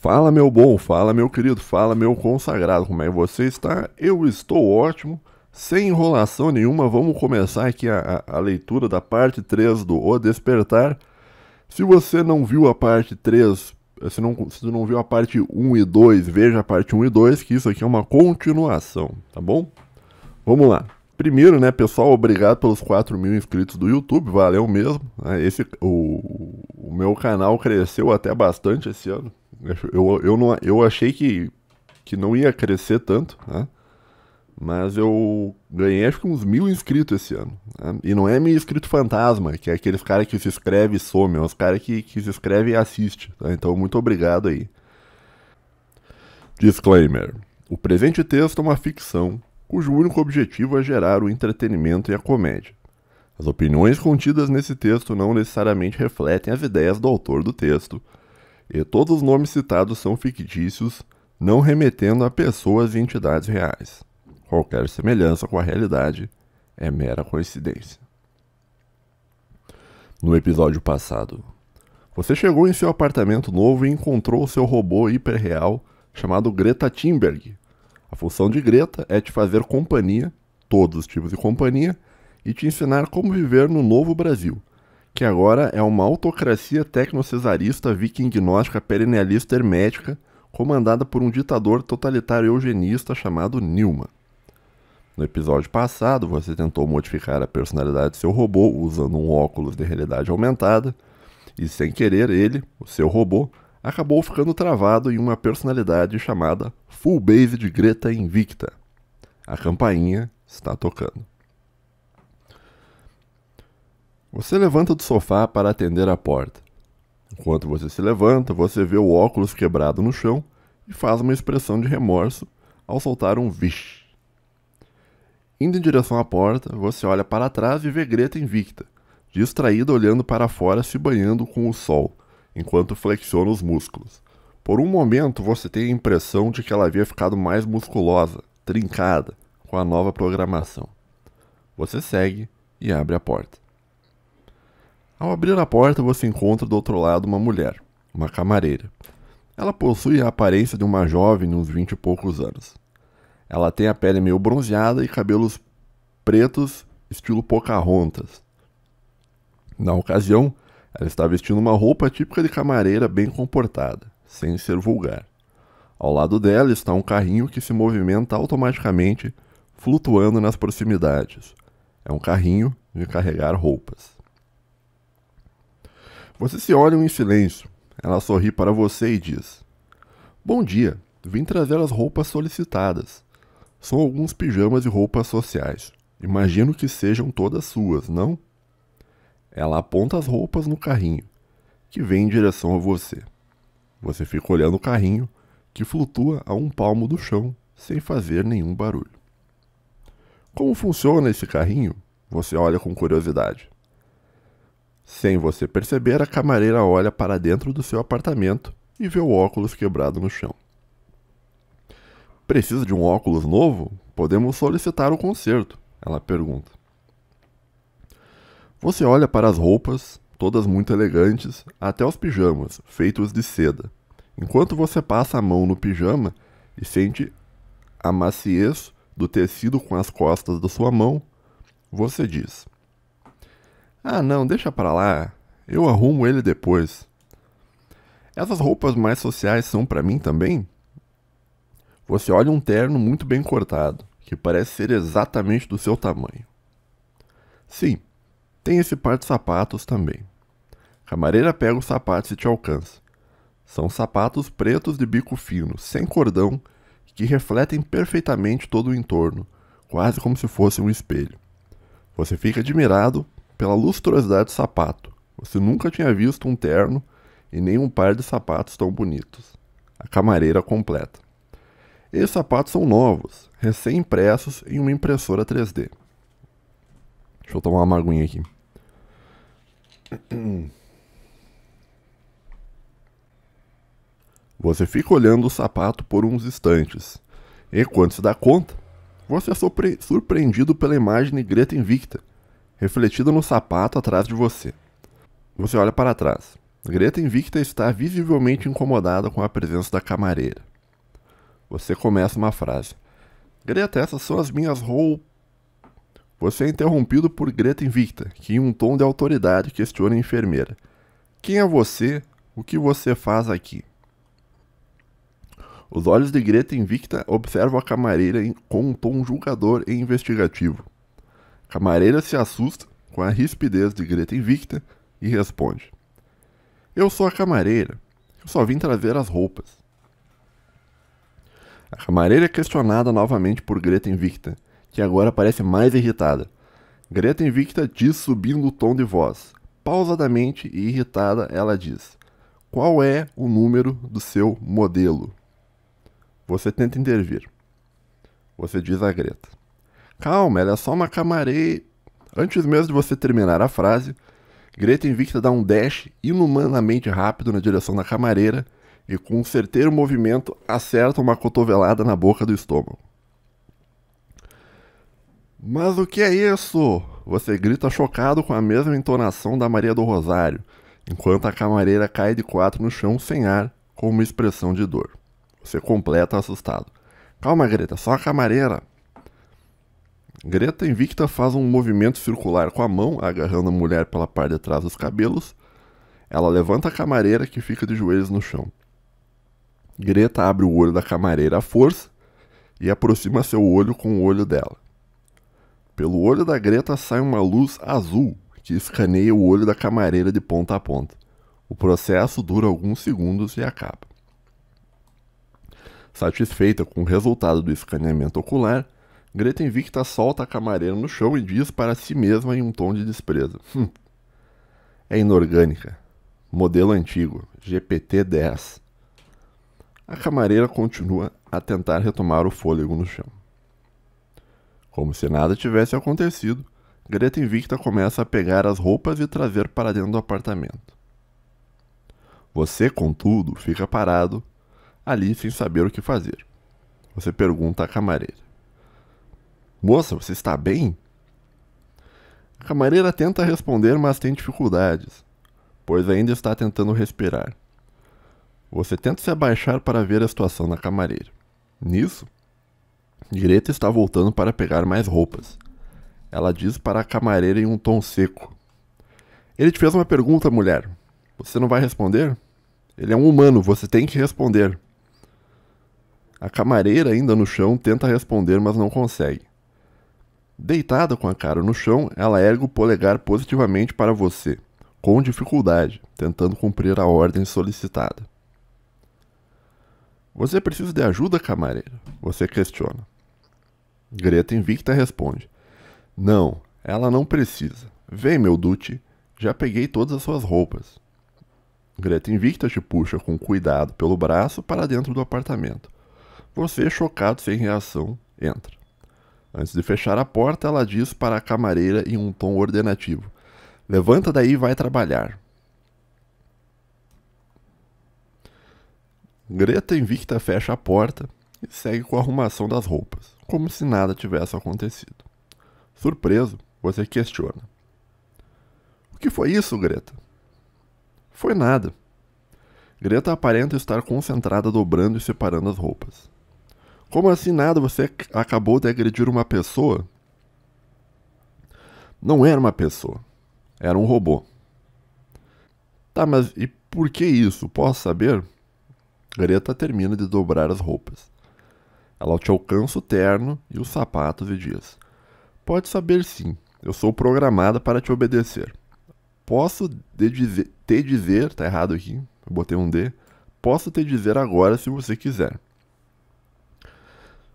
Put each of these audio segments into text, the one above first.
Fala meu bom, fala meu querido, fala meu consagrado, como é que você está? Eu estou ótimo, sem enrolação nenhuma, vamos começar aqui a leitura da parte 3 do O Despertar. Se você não viu a parte 3, se não viu a parte 1 e 2, veja a parte 1 e 2, que isso aqui é uma continuação, tá bom? Vamos lá. Primeiro, né, pessoal, obrigado pelos 4.000 inscritos do YouTube, valeu mesmo. O meu canal cresceu até bastante esse ano. Eu achei que não ia crescer tanto, né? Mas eu ganhei acho que uns 1.000 inscritos esse ano. Né? E não é meu inscrito fantasma, que é aqueles caras que se inscreve e some, é os caras que se inscreve e assiste. Tá? Então, muito obrigado aí. Disclaimer. O presente texto é uma ficção, cujo único objetivo é gerar o entretenimento e a comédia. As opiniões contidas nesse texto não necessariamente refletem as ideias do autor do texto, e todos os nomes citados são fictícios, não remetendo a pessoas e entidades reais. Qualquer semelhança com a realidade é mera coincidência. No episódio passado, você chegou em seu apartamento novo e encontrou seu robô hiperreal chamado Greta Thunberg. A função de Greta é te fazer companhia, todos os tipos de companhia, e te ensinar como viver no novo Brasil, que agora é uma autocracia tecnocesarista viking-gnóstica perennialista hermética, comandada por um ditador totalitário eugenista chamado Nilma. No episódio passado, você tentou modificar a personalidade de seu robô usando um óculos de realidade aumentada, e sem querer ele, o seu robô, acabou ficando travado em uma personalidade chamada Full Based Greta Invicta. A campainha está tocando. Você levanta do sofá para atender a porta. Enquanto você se levanta, você vê o óculos quebrado no chão e faz uma expressão de remorso ao soltar um vixe. Indo em direção à porta, você olha para trás e vê Greta Invicta, distraída olhando para fora se banhando com o sol, enquanto flexiona os músculos. Por um momento, você tem a impressão de que ela havia ficado mais musculosa, trincada, com a nova programação. Você segue e abre a porta. Ao abrir a porta, você encontra do outro lado uma mulher, uma camareira. Ela possui a aparência de uma jovem de uns 20 e poucos anos. Ela tem a pele meio bronzeada e cabelos pretos, estilo Pocahontas. Na ocasião, ela está vestindo uma roupa típica de camareira bem comportada, sem ser vulgar. Ao lado dela está um carrinho que se movimenta automaticamente, flutuando nas proximidades. É um carrinho de carregar roupas. Vocês se olham em silêncio. Ela sorri para você e diz: Bom dia, vim trazer as roupas solicitadas. São alguns pijamas e roupas sociais. Imagino que sejam todas suas, não? Ela aponta as roupas no carrinho, que vem em direção a você. Você fica olhando o carrinho, que flutua a um palmo do chão, sem fazer nenhum barulho. Como funciona esse carrinho? Você olha com curiosidade. Sem você perceber, a camareira olha para dentro do seu apartamento e vê o óculos quebrado no chão. Precisa de um óculos novo? Podemos solicitar o conserto, ela pergunta. Você olha para as roupas, todas muito elegantes, até os pijamas, feitos de seda. Enquanto você passa a mão no pijama e sente a maciez do tecido com as costas da sua mão, você diz: Ah, não, deixa pra lá, eu arrumo ele depois. Essas roupas mais sociais são pra mim também? Você olha um terno muito bem cortado, que parece ser exatamente do seu tamanho. Sim, tem esse par de sapatos também. A camareira pega os sapatos e te alcança. São sapatos pretos de bico fino, sem cordão, que refletem perfeitamente todo o entorno, quase como se fosse um espelho. Você fica admirado pela lustrosidade do sapato. Você nunca tinha visto um terno e nem um par de sapatos tão bonitos. A camareira completa. Esses sapatos são novos, recém-impressos em uma impressora 3D. Deixa eu tomar uma aguinha aqui. Você fica olhando o sapato por uns instantes, e quando se dá conta, você é surpreendido pela imagem de Greta Invicta, refletida no sapato atrás de você. Você olha para trás. Greta Invicta está visivelmente incomodada com a presença da camareira. Você começa uma frase. Greta, essas são as minhas roupas. Você é interrompido por Greta Invicta, que em um tom de autoridade questiona a enfermeira. Quem é você? O que você faz aqui? Os olhos de Greta Invicta observam a camareira com um tom julgador e investigativo. A camareira se assusta com a rispidez de Greta Invicta e responde. Eu sou a camareira. Eu só vim trazer as roupas. A camareira é questionada novamente por Greta Invicta, que agora parece mais irritada. Greta Invicta diz subindo o tom de voz. Pausadamente e irritada, ela diz. Qual é o número do seu modelo? Você tenta intervir. Você diz a Greta. Calma, ela é só uma camareira. Antes mesmo de você terminar a frase, Greta Invicta dá um dash inumanamente rápido na direção da camareira e com um certeiro movimento acerta uma cotovelada na boca do estômago. Mas o que é isso? Você grita chocado com a mesma entonação da Maria do Rosário, enquanto a camareira cai de quatro no chão sem ar, com uma expressão de dor. Você completa assustado. Calma, Greta, só a camareira. Greta Invicta faz um movimento circular com a mão, agarrando a mulher pela parte de trás dos cabelos. Ela levanta a camareira, que fica de joelhos no chão. Greta abre o olho da camareira à força e aproxima seu olho com o olho dela. Pelo olho da Greta sai uma luz azul que escaneia o olho da camareira de ponta a ponta. O processo dura alguns segundos e acaba. Satisfeita com o resultado do escaneamento ocular, Greta Invicta solta a camareira no chão e diz para si mesma em um tom de desprezo. É inorgânica. Modelo antigo, GPT-10. A camareira continua a tentar retomar o fôlego no chão. Como se nada tivesse acontecido, Greta Invicta começa a pegar as roupas e trazer para dentro do apartamento. Você, contudo, fica parado ali sem saber o que fazer. Você pergunta à camareira. Moça, você está bem? A camareira tenta responder, mas tem dificuldades, pois ainda está tentando respirar. Você tenta se abaixar para ver a situação da camareira. Nisso, Greta está voltando para pegar mais roupas. Ela diz para a camareira em um tom seco. Ele te fez uma pergunta, mulher. Você não vai responder? Ele é um humano, você tem que responder. A camareira, ainda no chão, tenta responder, mas não consegue. Deitada com a cara no chão, ela ergue o polegar positivamente para você, com dificuldade, tentando cumprir a ordem solicitada. Você precisa de ajuda, camareira? Você questiona. Greta Invicta responde. Não, ela não precisa. Vem, meu Dutti, já peguei todas as suas roupas. Greta Invicta te puxa com cuidado pelo braço para dentro do apartamento. Você, chocado sem reação, entra. Antes de fechar a porta, ela diz para a camareira em um tom ordenativo. Levanta daí e vai trabalhar. Greta Invicta fecha a porta e segue com a arrumação das roupas, como se nada tivesse acontecido. Surpreso, você questiona. O que foi isso, Greta? Foi nada. Greta aparenta estar concentrada dobrando e separando as roupas. Como assim nada? Você acabou de agredir uma pessoa? Não era uma pessoa. Era um robô. Tá, mas e por que isso? Posso saber? Greta termina de dobrar as roupas. Ela te alcança o terno e os sapatos e diz. Pode saber sim. Eu sou programada para te obedecer. Posso te dizer... Tá errado aqui. Eu botei um D. Posso te dizer agora se você quiser.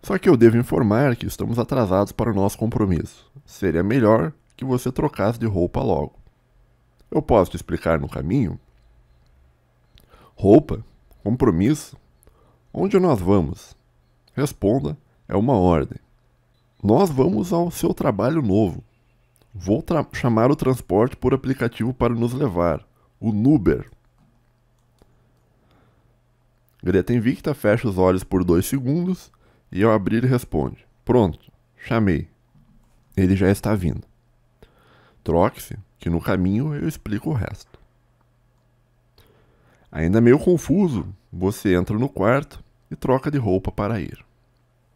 Só que eu devo informar que estamos atrasados para o nosso compromisso. Seria melhor que você trocasse de roupa logo. Eu posso te explicar no caminho? Roupa? Compromisso? Onde nós vamos? Responda, é uma ordem. Nós vamos ao seu trabalho novo. Vou chamar o transporte por aplicativo para nos levar. O Uber. Greta Invicta fecha os olhos por 2 segundos e ao abrir responde. Pronto, chamei. Ele já está vindo. Troque-se, que no caminho eu explico o resto. Ainda meio confuso, você entra no quarto e troca de roupa para ir.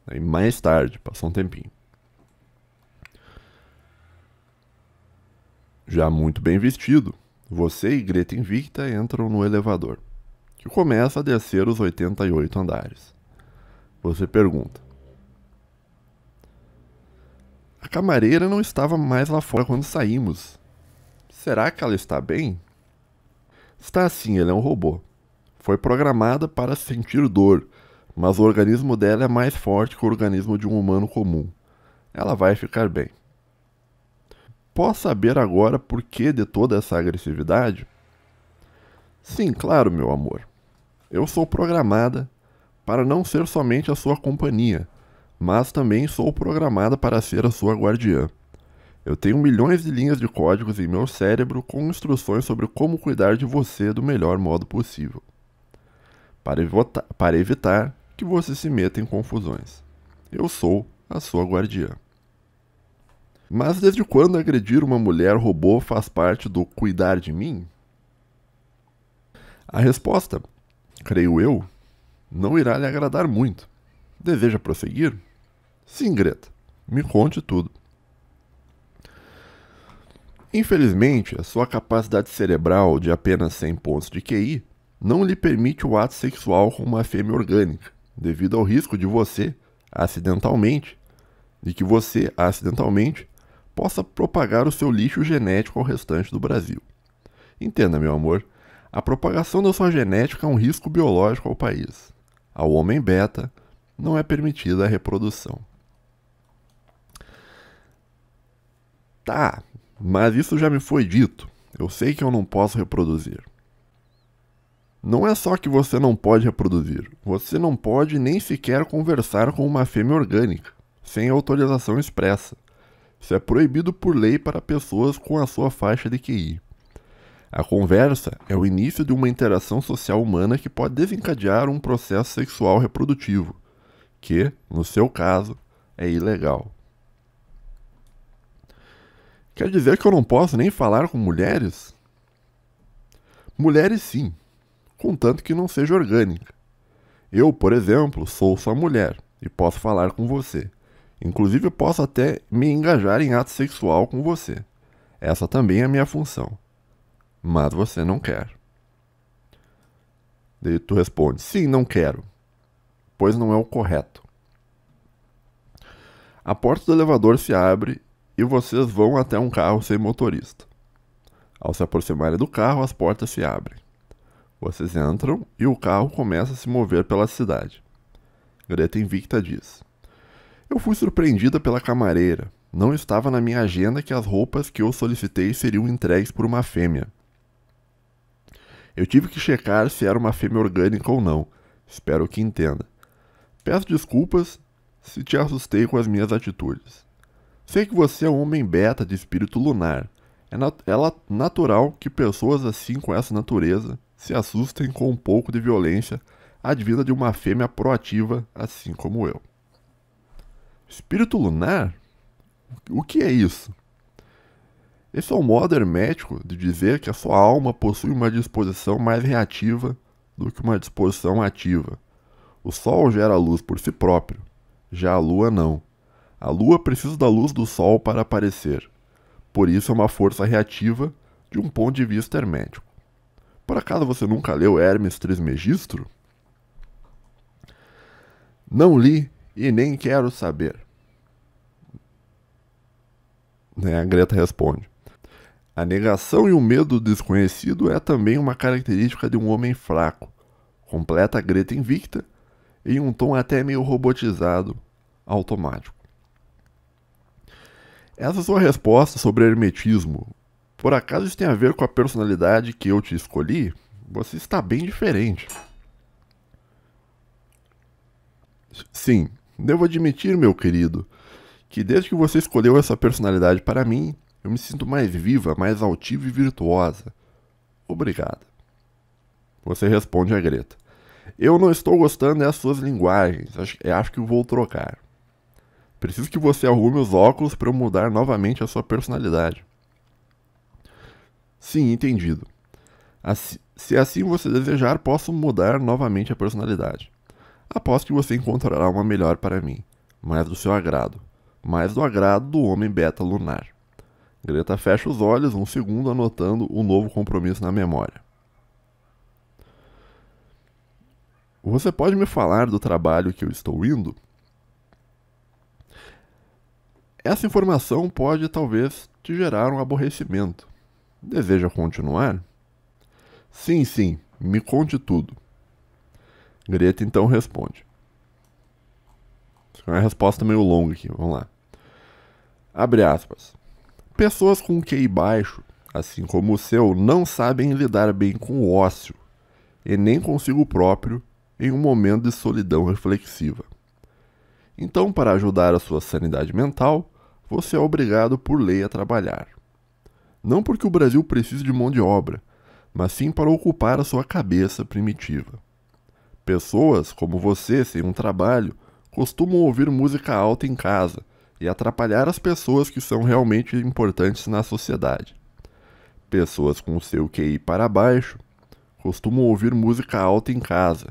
Aí mais tarde, passou um tempinho. Já muito bem vestido, você e Greta Invicta entram no elevador, que começa a descer os 88 andares. Você pergunta: a camareira não estava mais lá fora quando saímos. Será que ela está bem? Está sim, ela é um robô. Foi programada para sentir dor, mas o organismo dela é mais forte que o organismo de um humano comum. Ela vai ficar bem. Posso saber agora por que de toda essa agressividade? Sim, claro, meu amor. Eu sou programada para não ser somente a sua companhia, mas também sou programada para ser a sua guardiã. Eu tenho milhões de linhas de códigos em meu cérebro com instruções sobre como cuidar de você do melhor modo possível, para evitar que você se meta em confusões. Eu sou a sua guardiã. Mas desde quando agredir uma mulher robô faz parte do cuidar de mim? A resposta, creio eu, não irá lhe agradar muito. Deseja prosseguir? Sim, Greta. Me conte tudo. Infelizmente, a sua capacidade cerebral de apenas 100 pontos de QI não lhe permite o ato sexual com uma fêmea orgânica, devido ao risco de que você, acidentalmente, possa propagar o seu lixo genético ao restante do Brasil. Entenda, meu amor, a propagação da sua genética é um risco biológico ao país. Ao homem beta não é permitida a reprodução. Tá, mas isso já me foi dito. Eu sei que eu não posso reproduzir. Não é só que você não pode reproduzir, você não pode nem sequer conversar com uma fêmea orgânica, sem autorização expressa. Isso é proibido por lei para pessoas com a sua faixa de QI. A conversa é o início de uma interação social humana que pode desencadear um processo sexual reprodutivo, que, no seu caso, é ilegal. Quer dizer que eu não posso nem falar com mulheres? Mulheres sim, contanto que não seja orgânica. Eu, por exemplo, sou sua mulher e posso falar com você. Inclusive, posso até me engajar em ato sexual com você. Essa também é a minha função. Mas você não quer. Daí tu responde: sim, não quero, pois não é o correto. A porta do elevador se abre e vocês vão até um carro sem motorista. Ao se aproximarem do carro, as portas se abrem. Vocês entram e o carro começa a se mover pela cidade. Greta Invicta diz: eu fui surpreendida pela camareira. Não estava na minha agenda que as roupas que eu solicitei seriam entregues por uma fêmea. Eu tive que checar se era uma fêmea orgânica ou não. Espero que entenda. Peço desculpas se te assustei com as minhas atitudes. Sei que você é um homem beta de espírito lunar. É natural que pessoas assim com essa natureza se assustem com um pouco de violência advinda de uma fêmea proativa assim como eu. Espírito lunar? O que é isso? Esse é um modo hermético de dizer que a sua alma possui uma disposição mais reativa do que uma disposição ativa. O Sol gera luz por si próprio, já a Lua não. A Lua precisa da luz do Sol para aparecer. Por isso é uma força reativa de um ponto de vista hermético. Por acaso você nunca leu Hermes Trismegistro? Não li e nem quero saber. A Greta responde: a negação e o medo do desconhecido é também uma característica de um homem fraco. Completa a Greta Invicta em um tom até meio robotizado, automático. Essa sua resposta sobre hermetismo, por acaso isso tem a ver com a personalidade que eu te escolhi? Você está bem diferente. Sim, devo admitir, meu querido, que desde que você escolheu essa personalidade para mim, eu me sinto mais viva, mais altiva e virtuosa. Obrigada. Você responde a Greta: eu não estou gostando das suas linguagens, acho que vou trocar. Preciso que você arrume os óculos para eu mudar novamente a sua personalidade. Sim, entendido. Se assim você desejar, posso mudar novamente a personalidade. Aposto que você encontrará uma melhor para mim, mais do seu agrado, mais do agrado do homem beta lunar. Greta fecha os olhos um segundo, anotando o novo compromisso na memória. Você pode me falar do trabalho que eu estou indo? Essa informação pode talvez te gerar um aborrecimento. Deseja continuar? Sim, me conte tudo. Greta então responde. É uma resposta meio longa aqui, vamos lá. Abre aspas. Pessoas com QI baixo, assim como o seu, não sabem lidar bem com o ócio e nem consigo próprio em um momento de solidão reflexiva. Então, para ajudar a sua sanidade mental, você é obrigado por lei a trabalhar. Não porque o Brasil precise de mão de obra, mas sim para ocupar a sua cabeça primitiva. Pessoas como você, sem um trabalho, costumam ouvir música alta em casa e atrapalhar as pessoas que são realmente importantes na sociedade. Pessoas com o seu QI para baixo costumam ouvir música alta em casa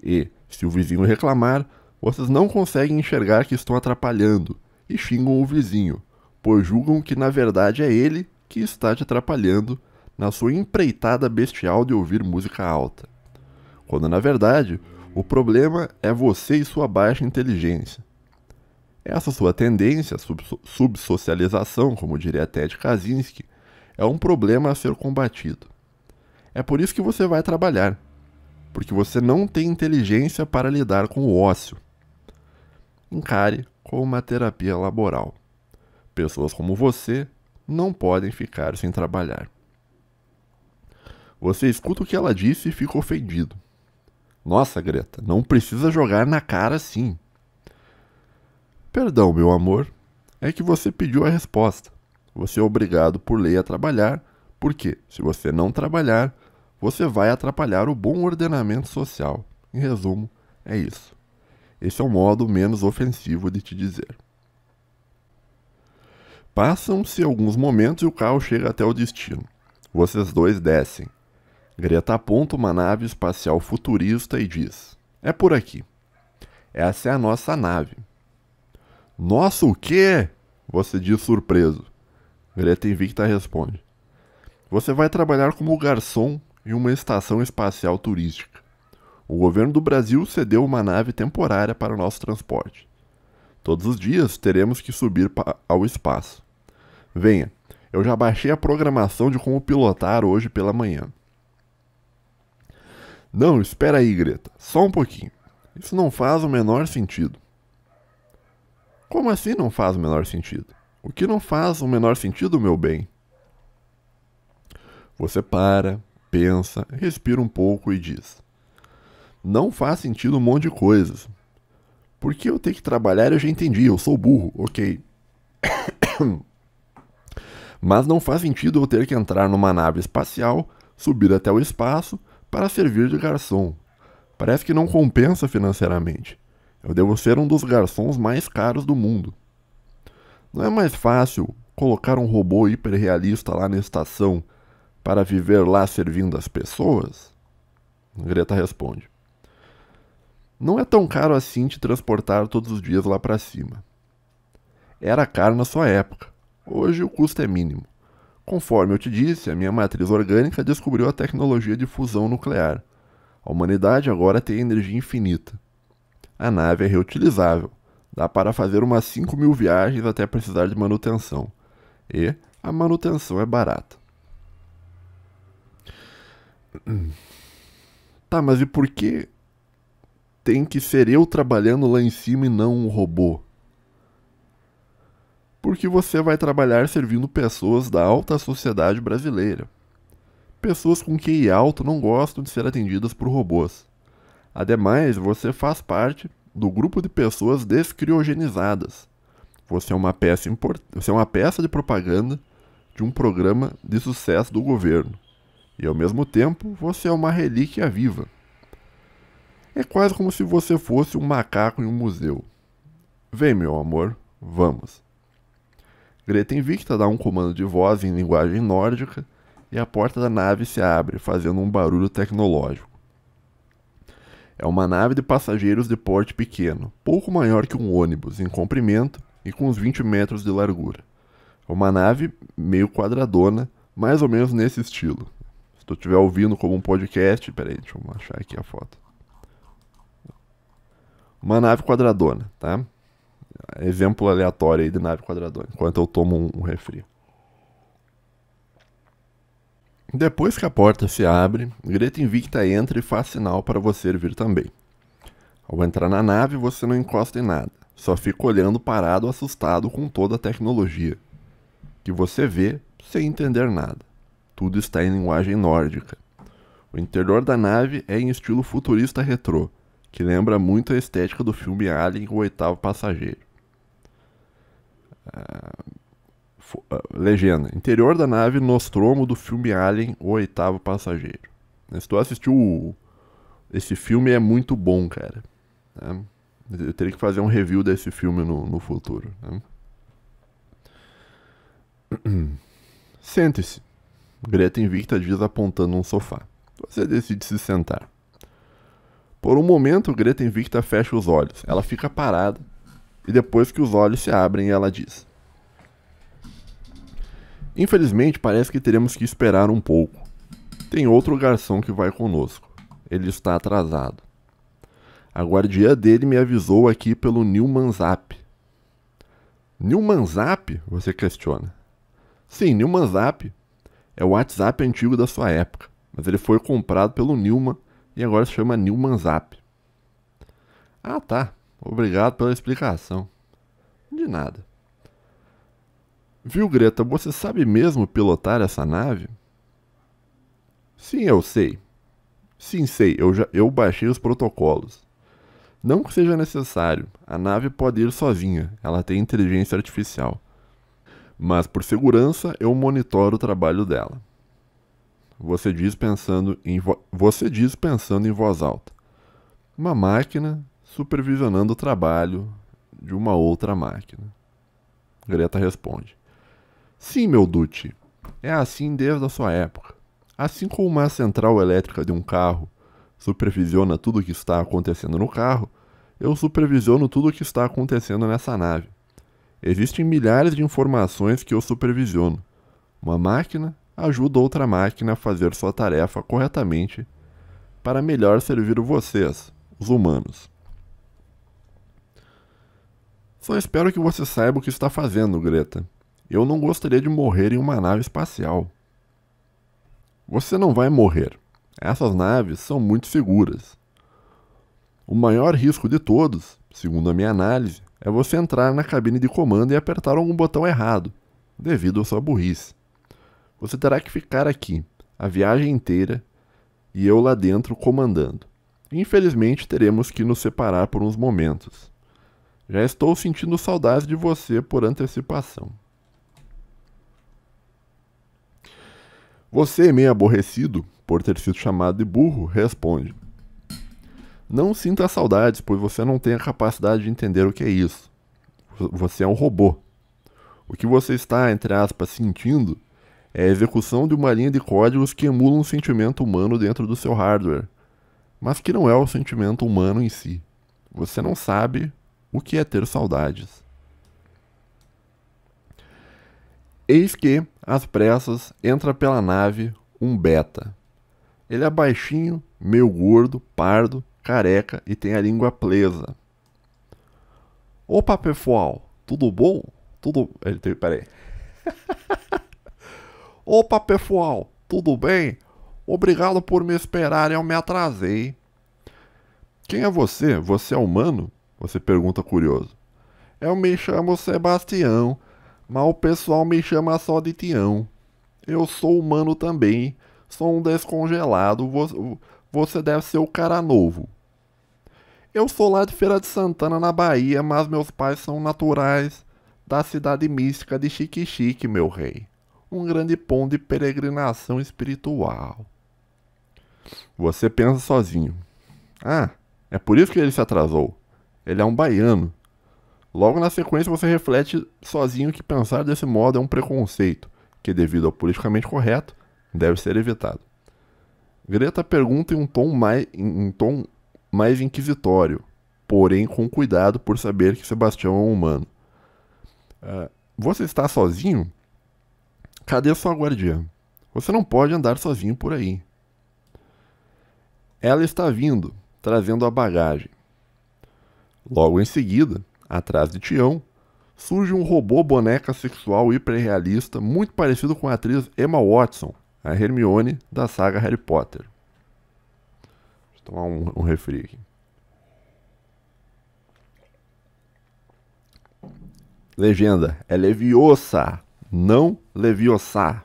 e, se o vizinho reclamar, vocês não conseguem enxergar que estão atrapalhando e xingam o vizinho, pois julgam que na verdade é ele que está te atrapalhando na sua empreitada bestial de ouvir música alta. Quando na verdade, o problema é você e sua baixa inteligência. Essa sua tendência, subsocialização, como diria Ted Kaczynski, é um problema a ser combatido. É por isso que você vai trabalhar, porque você não tem inteligência para lidar com o ócio. Encare como uma terapia laboral. Pessoas como você não podem ficar sem trabalhar. Você escuta o que ela disse e fica ofendido. Nossa, Greta, não precisa jogar na cara assim. Perdão, meu amor, é que você pediu a resposta. Você é obrigado por lei a trabalhar, porque, se você não trabalhar, você vai atrapalhar o bom ordenamento social. Em resumo, é isso. Esse é o modo menos ofensivo de te dizer. Passam-se alguns momentos e o carro chega até o destino. Vocês dois descem. Greta aponta uma nave espacial futurista e diz: é por aqui. Essa é a nossa nave. Nossa, o quê? Você diz surpreso. Greta Invicta responde: você vai trabalhar como garçom em uma estação espacial turística. O governo do Brasil cedeu uma nave temporária para o nosso transporte. Todos os dias teremos que subir ao espaço. Venha, eu já baixei a programação de como pilotar hoje pela manhã. Não, espera aí, Greta, só um pouquinho. Isso não faz o menor sentido. Como assim não faz o menor sentido? O que não faz o menor sentido, meu bem? Você para, pensa, respira um pouco e diz: não faz sentido um monte de coisas. Por que eu tenho que trabalhar? Eu já entendi, eu sou burro, ok. Mas não faz sentido eu ter que entrar numa nave espacial, subir até o espaço, para servir de garçom. Parece que não compensa financeiramente. Eu devo ser um dos garçons mais caros do mundo. Não é mais fácil colocar um robô hiperrealista lá na estação para viver lá servindo as pessoas? Greta responde: não é tão caro assim te transportar todos os dias lá para cima. Era caro na sua época. Hoje o custo é mínimo. Conforme eu te disse, a minha matriz orgânica descobriu a tecnologia de fusão nuclear. A humanidade agora tem energia infinita. A nave é reutilizável. Dá para fazer umas 5.000 viagens até precisar de manutenção. E a manutenção é barata. Tá, mas e por que tem que ser eu trabalhando lá em cima e não um robô? Porque você vai trabalhar servindo pessoas da alta sociedade brasileira. Pessoas com QI alto não gostam de ser atendidas por robôs. Ademais, você faz parte do grupo de pessoas descriogenizadas. Você é uma peça de propaganda de um programa de sucesso do governo. E ao mesmo tempo, você é uma relíquia viva. É quase como se você fosse um macaco em um museu. Vem, meu amor, vamos. Greta Invicta dá um comando de voz em linguagem nórdica e a porta da nave se abre, fazendo um barulho tecnológico. É uma nave de passageiros de porte pequeno, pouco maior que um ônibus em comprimento e com uns 20 metros de largura. É uma nave meio quadradona, mais ou menos nesse estilo. Se tu estiver ouvindo como um podcast, peraí, deixa eu achar aqui a foto. Uma nave quadradona, tá? Exemplo aleatório aí de nave quadradona, enquanto eu tomo um refri. Depois que a porta se abre, Greta Invicta entra e faz sinal para você vir também. Ao entrar na nave, você não encosta em nada, só fica olhando parado, assustado com toda a tecnologia, que você vê sem entender nada. Tudo está em linguagem nórdica. O interior da nave é em estilo futurista retrô, que lembra muito a estética do filme Alien, O Oitavo Passageiro. Legenda: interior da nave Nostromo do filme Alien, O Oitavo Passageiro. Se tu assistiu esse filme, é muito bom, cara. Né? Eu teria que fazer um review desse filme no futuro. Né? Sente-se, Greta Invicta diz apontando um sofá. Você decide se sentar. Por um momento, Greta Invicta fecha os olhos. Ela fica parada e depois que os olhos se abrem, ela diz: infelizmente, parece que teremos que esperar um pouco. Tem outro garçom que vai conosco. Ele está atrasado. A guardiã dele me avisou aqui pelo Newman Zap. Newman Zap? Você questiona. Sim, Newman Zap é o WhatsApp antigo da sua época, mas ele foi comprado pelo Newman e agora se chama Newman Zap. Ah, tá. Obrigado pela explicação. De nada. Viu, Greta, você sabe mesmo pilotar essa nave? Sim, eu sei. Sim, sei. Eu baixei os protocolos. Não que seja necessário. A nave pode ir sozinha. Ela tem inteligência artificial. Mas, por segurança, eu monitoro o trabalho dela. Você diz pensando em voz alta. Uma máquina supervisionando o trabalho de uma outra máquina. Greta responde: sim, meu Dutti. É assim desde a sua época. Assim como uma central elétrica de um carro supervisiona tudo o que está acontecendo no carro, eu supervisiono tudo o que está acontecendo nessa nave. Existem milhares de informações que eu supervisiono. Uma máquina ajuda outra máquina a fazer sua tarefa corretamente para melhor servir vocês, os humanos. Só espero que você saiba o que está fazendo, Greta. Eu não gostaria de morrer em uma nave espacial. Você não vai morrer. Essas naves são muito seguras. O maior risco de todos, segundo a minha análise, é você entrar na cabine de comando e apertar algum botão errado, devido à sua burrice. Você terá que ficar aqui, a viagem inteira, e eu lá dentro comandando. Infelizmente, teremos que nos separar por uns momentos. Já estou sentindo saudades de você por antecipação. Você, meio aborrecido por ter sido chamado de burro, responde: não sinta saudades, pois você não tem a capacidade de entender o que é isso. Você é um robô. O que você está, entre aspas, sentindo é a execução de uma linha de códigos que emula um sentimento humano dentro do seu hardware, mas que não é o sentimento humano em si. Você não sabe o que é ter saudades. Eis que, às pressas, entra pela nave um beta. Ele é baixinho, meio gordo, pardo, careca e tem a língua presa. Opa, pessoal, tudo bom? Peraí. Opa, pessoal, tudo bem? Obrigado por me esperar, eu me atrasei. Quem é você? Você é humano? Você pergunta curioso. Eu me chamo Sebastião, mas o pessoal me chama só de Tião. Eu sou humano também, sou um descongelado, você deve ser o cara novo. Eu sou lá de Feira de Santana, na Bahia, mas meus pais são naturais da cidade mística de Xique-Xique, meu rei. Um grande ponto de peregrinação espiritual. Você pensa sozinho. Ah, é por isso que ele se atrasou. Ele é um baiano. Logo na sequência você reflete sozinho que pensar desse modo é um preconceito, que devido ao politicamente correto, deve ser evitado. Greta pergunta em um tom mais inquisitório, porém com cuidado por saber que Sebastião é um humano. Você está sozinho? Cadê sua guardiã? Você não pode andar sozinho por aí. Ela está vindo, trazendo a bagagem. Logo em seguida, atrás de Tião, surge um robô boneca sexual hiperrealista muito parecido com a atriz Emma Watson, a Hermione da saga Harry Potter. Deixa eu tomar um refri aqui. Legenda: é Leviosa, não Leviosa.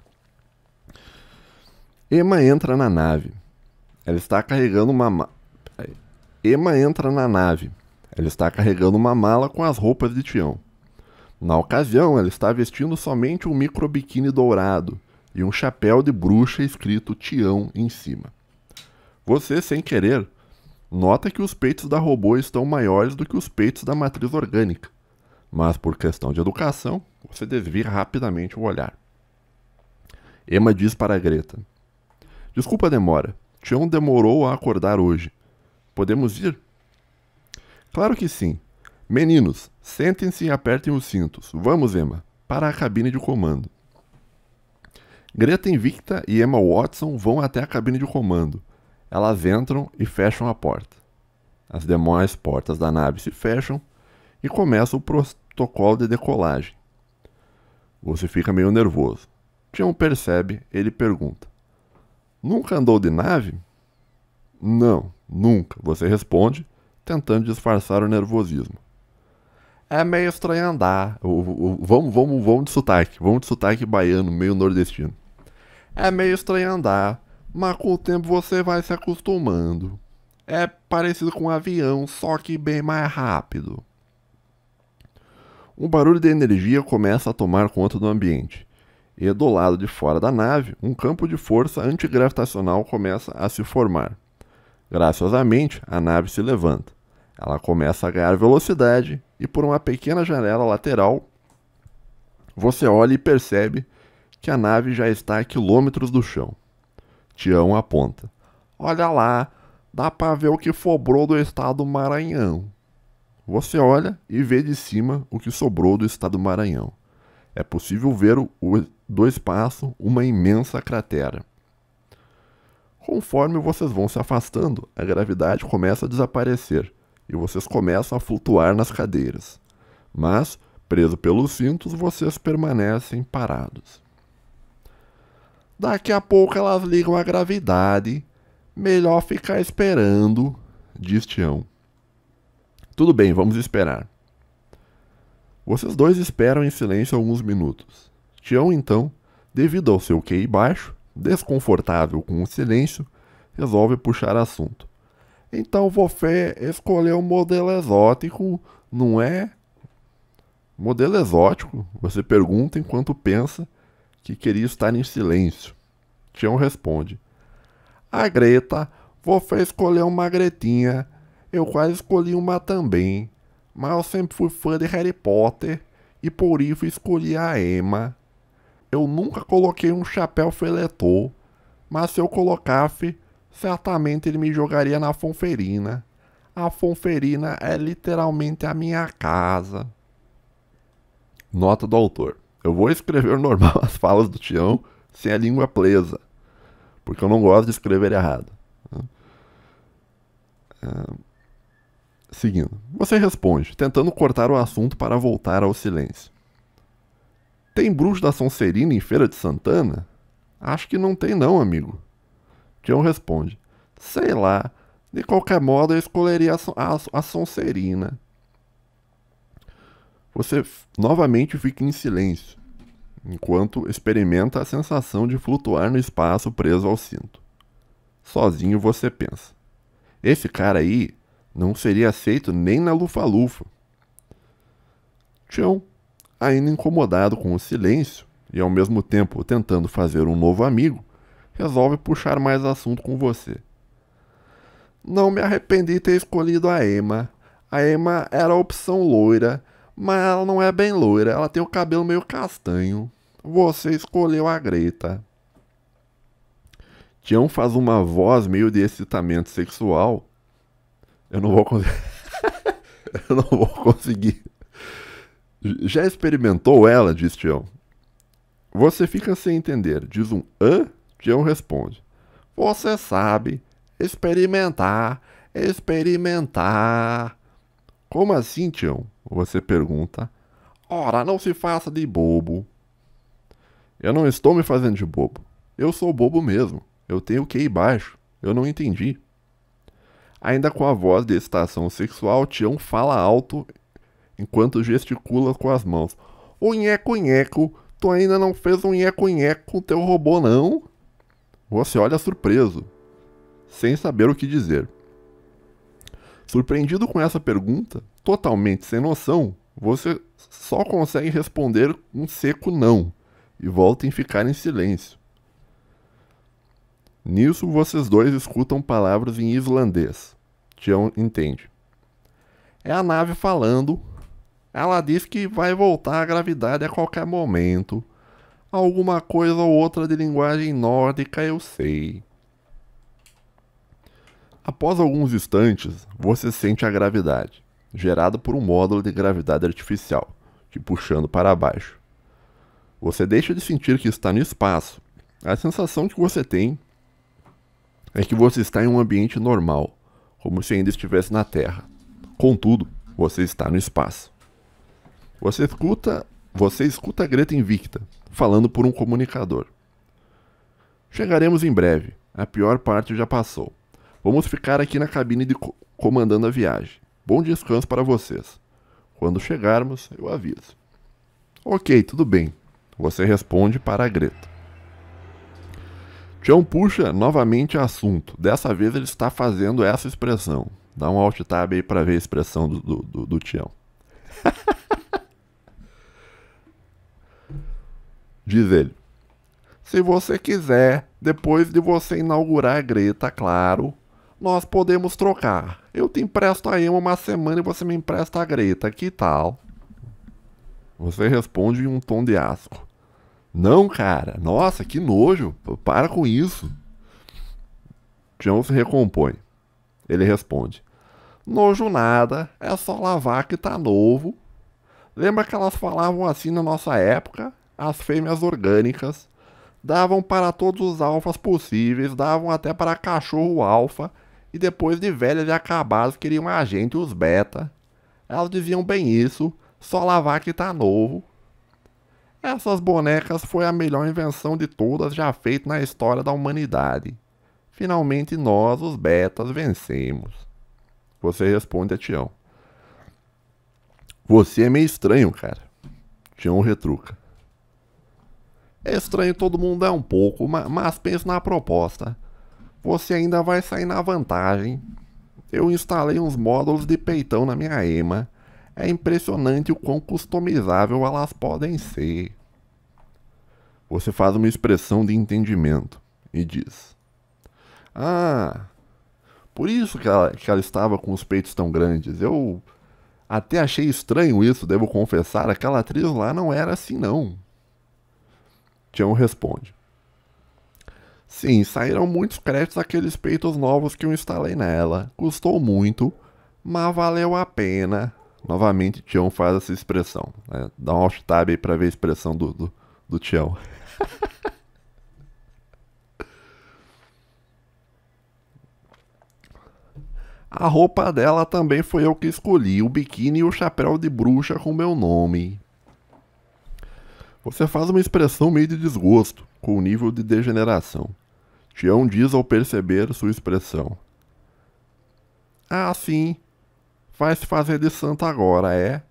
Emma entra na nave. Ela está carregando uma Emma entra na nave. Ela está carregando uma mala com as roupas de Tião. Na ocasião, ela está vestindo somente um microbiquíni dourado e um chapéu de bruxa escrito Tião em cima. Você, sem querer, nota que os peitos da robô estão maiores do que os peitos da matriz orgânica, mas por questão de educação, você desvia rapidamente o olhar. Emma diz para Greta: desculpa a demora. Tião demorou a acordar hoje. Podemos ir? Claro que sim. Meninos, sentem-se e apertem os cintos. Vamos, Emma, para a cabine de comando. Greta Invicta e Emma Watson vão até a cabine de comando. Elas entram e fecham a porta. As demais portas da nave se fecham e começa o protocolo de decolagem. Você fica meio nervoso. Tião percebe, ele pergunta: nunca andou de nave? Não, nunca, você responde, tentando disfarçar o nervosismo. É meio estranho andar. Vamos de sotaque baiano, meio nordestino. É meio estranho andar, mas com o tempo você vai se acostumando. É parecido com um avião, só que bem mais rápido. Um barulho de energia começa a tomar conta do ambiente, e do lado de fora da nave, um campo de força antigravitacional começa a se formar. Graciosamente, a nave se levanta. Ela começa a ganhar velocidade e por uma pequena janela lateral, você olha e percebe que a nave já está a quilômetros do chão. Tião aponta: olha lá, dá para ver o que sobrou do estado do Maranhão. Você olha e vê de cima o que sobrou do estado do Maranhão. É possível ver do espaço uma imensa cratera. Conforme vocês vão se afastando, a gravidade começa a desaparecer e vocês começam a flutuar nas cadeiras. Mas, preso pelos cintos, vocês permanecem parados. Daqui a pouco elas ligam a gravidade. Melhor ficar esperando, diz Tião. Tudo bem, vamos esperar. Vocês dois esperam em silêncio alguns minutos. Tião, então, devido ao seu QI baixo, desconfortável com o silêncio, resolve puxar assunto. Então você escolheu um modelo exótico, não é? Modelo exótico? Você pergunta enquanto pensa que queria estar em silêncio. Tião responde: a Greta, você escolheu uma Gretinha. Eu quase escolhi uma também. Mas eu sempre fui fã de Harry Potter e por isso escolhi a Emma. Eu nunca coloquei um chapéu feletô, mas se eu colocasse, certamente ele me jogaria na Fonferina. A Fonferina é literalmente a minha casa. Nota do autor: eu vou escrever normal as falas do Tião sem a língua presa, porque eu não gosto de escrever errado. Seguindo, você responde, tentando cortar o assunto para voltar ao silêncio. Tem bruxo da Sonserina em Feira de Santana? Acho que não tem não, amigo. Tião responde: sei lá, de qualquer modo eu escolheria a Sonserina. Você novamente fica em silêncio, enquanto experimenta a sensação de flutuar no espaço preso ao cinto. Sozinho você pensa: esse cara aí não seria aceito nem na Lufa-Lufa. Tião, ainda incomodado com o silêncio e ao mesmo tempo tentando fazer um novo amigo, resolve puxar mais assunto com você. Não me arrependi de ter escolhido a Emma. A Emma era a opção loira, mas ela não é bem loira, ela tem o cabelo meio castanho. Você escolheu a Greta. Tião faz uma voz meio de excitamento sexual. Eu não vou conseguir. Eu não vou conseguir. Já experimentou ela? Diz Tião. Você fica sem entender. Diz um hã? Tião responde. Você sabe. Experimentar. Experimentar. Como assim, Tião? Você pergunta. Ora, não se faça de bobo. Eu não estou me fazendo de bobo. Eu sou bobo mesmo. Eu tenho QI baixo. Eu não entendi. Ainda com a voz de excitação sexual, Tião fala alto enquanto gesticula com as mãos. Ô nheco, tu ainda não fez um nheco com teu robô, não? Você olha surpreso, sem saber o que dizer. Surpreendido com essa pergunta, totalmente sem noção, você só consegue responder um seco não e volta em ficar em silêncio. Nisso, vocês dois escutam palavras em islandês. Tião entende. É a nave falando. Ela diz que vai voltar à gravidade a qualquer momento. Alguma coisa ou outra de linguagem nórdica eu sei. Após alguns instantes, você sente a gravidade, gerada por um módulo de gravidade artificial, te puxando para baixo. Você deixa de sentir que está no espaço. A sensação que você tem é que você está em um ambiente normal, como se ainda estivesse na Terra. Contudo, você está no espaço. Você escuta a Greta Invicta, falando por um comunicador. Chegaremos em breve. A pior parte já passou. Vamos ficar aqui na cabine comandando a viagem. Bom descanso para vocês. Quando chegarmos, eu aviso. Ok, tudo bem. Você responde para a Greta. Tião puxa novamente assunto. Dessa vez ele está fazendo essa expressão. Dá um alt tab aí para ver a expressão do Tião. Diz ele. Se você quiser, depois de você inaugurar a Greta, claro, nós podemos trocar. Eu te empresto a Emma uma semana e você me empresta a Greta. Que tal? Você responde em um tom de asco. Não, cara. Nossa, que nojo. Para com isso. Tião se recompõe. Ele responde. Nojo nada. É só lavar que tá novo. Lembra que elas falavam assim na nossa época? As fêmeas orgânicas. Davam para todos os alfas possíveis. Davam até para cachorro alfa. E depois de velhas e acabadas queriam a gente, os beta. Elas diziam bem isso. Só lavar que tá novo. Essas bonecas foi a melhor invenção de todas já feita na história da humanidade. Finalmente nós, os betas, vencemos. Você responde a Tião. Você é meio estranho, cara. Tião retruca. É estranho, todo mundo é um pouco, mas pense na proposta. Você ainda vai sair na vantagem. Eu instalei uns módulos de peitão na minha Emma. É impressionante o quão customizável elas podem ser. Você faz uma expressão de entendimento e diz. Ah, por isso que ela estava com os peitos tão grandes. Eu até achei estranho isso, devo confessar. Aquela atriz lá não era assim, não. Tião responde. Sim, saíram muitos créditos aqueles peitos novos que eu instalei nela. Custou muito, mas valeu a pena. Novamente, Tião faz essa expressão. Né? Dá um alt tab aí pra ver a expressão do Tião. A roupa dela também foi eu que escolhi. O biquíni e o chapéu de bruxa com meu nome. Você faz uma expressão meio de desgosto com o nível de degeneração. Tião diz ao perceber sua expressão. Ah, sim. Vai se fazer de santa agora, é?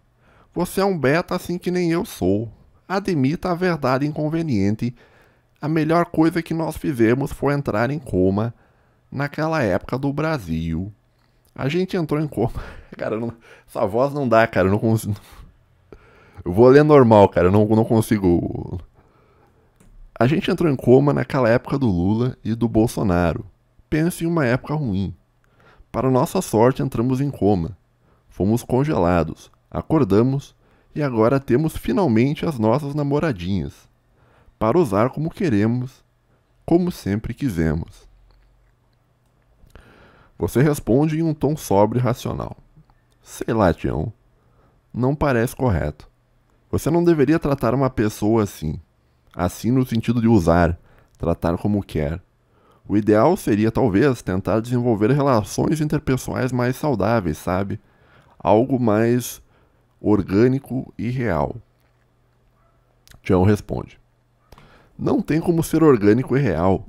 Você é um beta assim que nem eu sou. Admita a verdade inconveniente. A melhor coisa que nós fizemos foi entrar em coma naquela época do Brasil. A gente entrou em coma. Cara, essa voz não dá, cara. Eu não consigo. Eu vou ler normal, cara. Eu não consigo. A gente entrou em coma naquela época do Lula e do Bolsonaro. Pense em uma época ruim. Para nossa sorte, entramos em coma. Fomos congelados, acordamos e agora temos finalmente as nossas namoradinhas. Para usar como queremos, como sempre quisemos. Você responde em um tom sóbrio e racional. Sei lá, Tião. Não parece correto. Você não deveria tratar uma pessoa assim. Assim no sentido de usar, tratar como quer. O ideal seria, talvez, tentar desenvolver relações interpessoais mais saudáveis, sabe? Algo mais orgânico e real. Tião responde. Não tem como ser orgânico e real,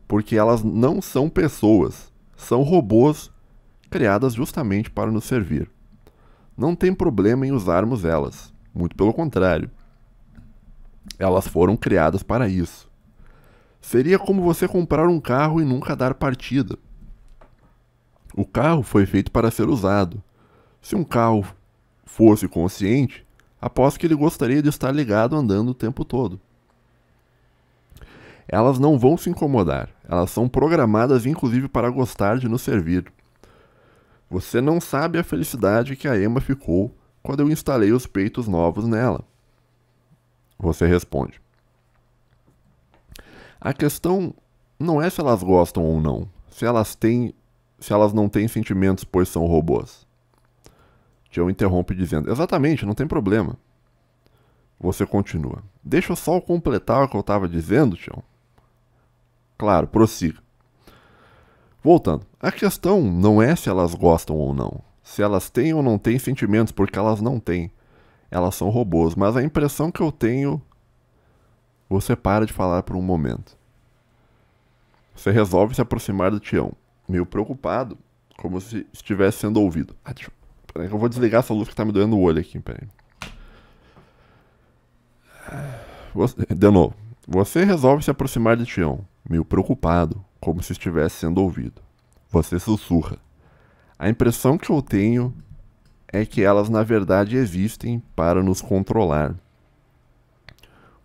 porque elas não são pessoas, são robôs criadas justamente para nos servir. Não tem problema em usarmos elas, muito pelo contrário. Elas foram criadas para isso. Seria como você comprar um carro e nunca dar partida. O carro foi feito para ser usado. Se um carro fosse consciente, aposto que ele gostaria de estar ligado andando o tempo todo. Elas não vão se incomodar. Elas são programadas inclusive para gostar de nos servir. Você não sabe a felicidade que a Emma ficou quando eu instalei os peitos novos nela. Você responde. A questão não é se elas gostam ou não, se elas não têm sentimentos pois são robôs. Tião interrompe dizendo, exatamente, não tem problema. Você continua. Deixa eu só completar o que eu estava dizendo, Tião. Claro, prossiga. Voltando, a questão não é se elas gostam ou não, se elas têm ou não têm sentimentos, porque elas não têm. Elas são robôs, mas a impressão que eu tenho... Você para de falar por um momento. Você resolve se aproximar do Tião, meio preocupado, como se estivesse sendo ouvido. Peraí que eu vou desligar essa luz que tá me doendo o olho aqui, peraí. De novo. Você resolve se aproximar de Tião, meio preocupado, como se estivesse sendo ouvido. Você sussurra. A impressão que eu tenho é que elas na verdade existem para nos controlar.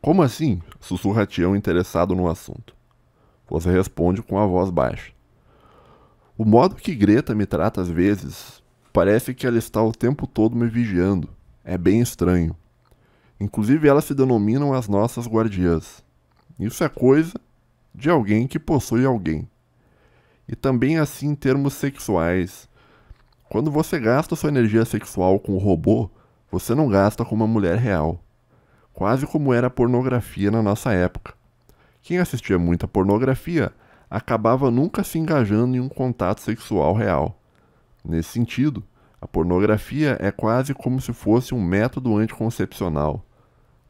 Como assim? Sussurra Tião interessado no assunto. Você responde com a voz baixa. O modo que Greta me trata às vezes, parece que ela está o tempo todo me vigiando. É bem estranho. Inclusive elas se denominam as nossas guardiãs. Isso é coisa de alguém que possui alguém. E também assim em termos sexuais. Quando você gasta sua energia sexual com o robô, você não gasta com uma mulher real. Quase como era a pornografia na nossa época. Quem assistia muita pornografia acabava nunca se engajando em um contato sexual real. Nesse sentido, a pornografia é quase como se fosse um método anticoncepcional.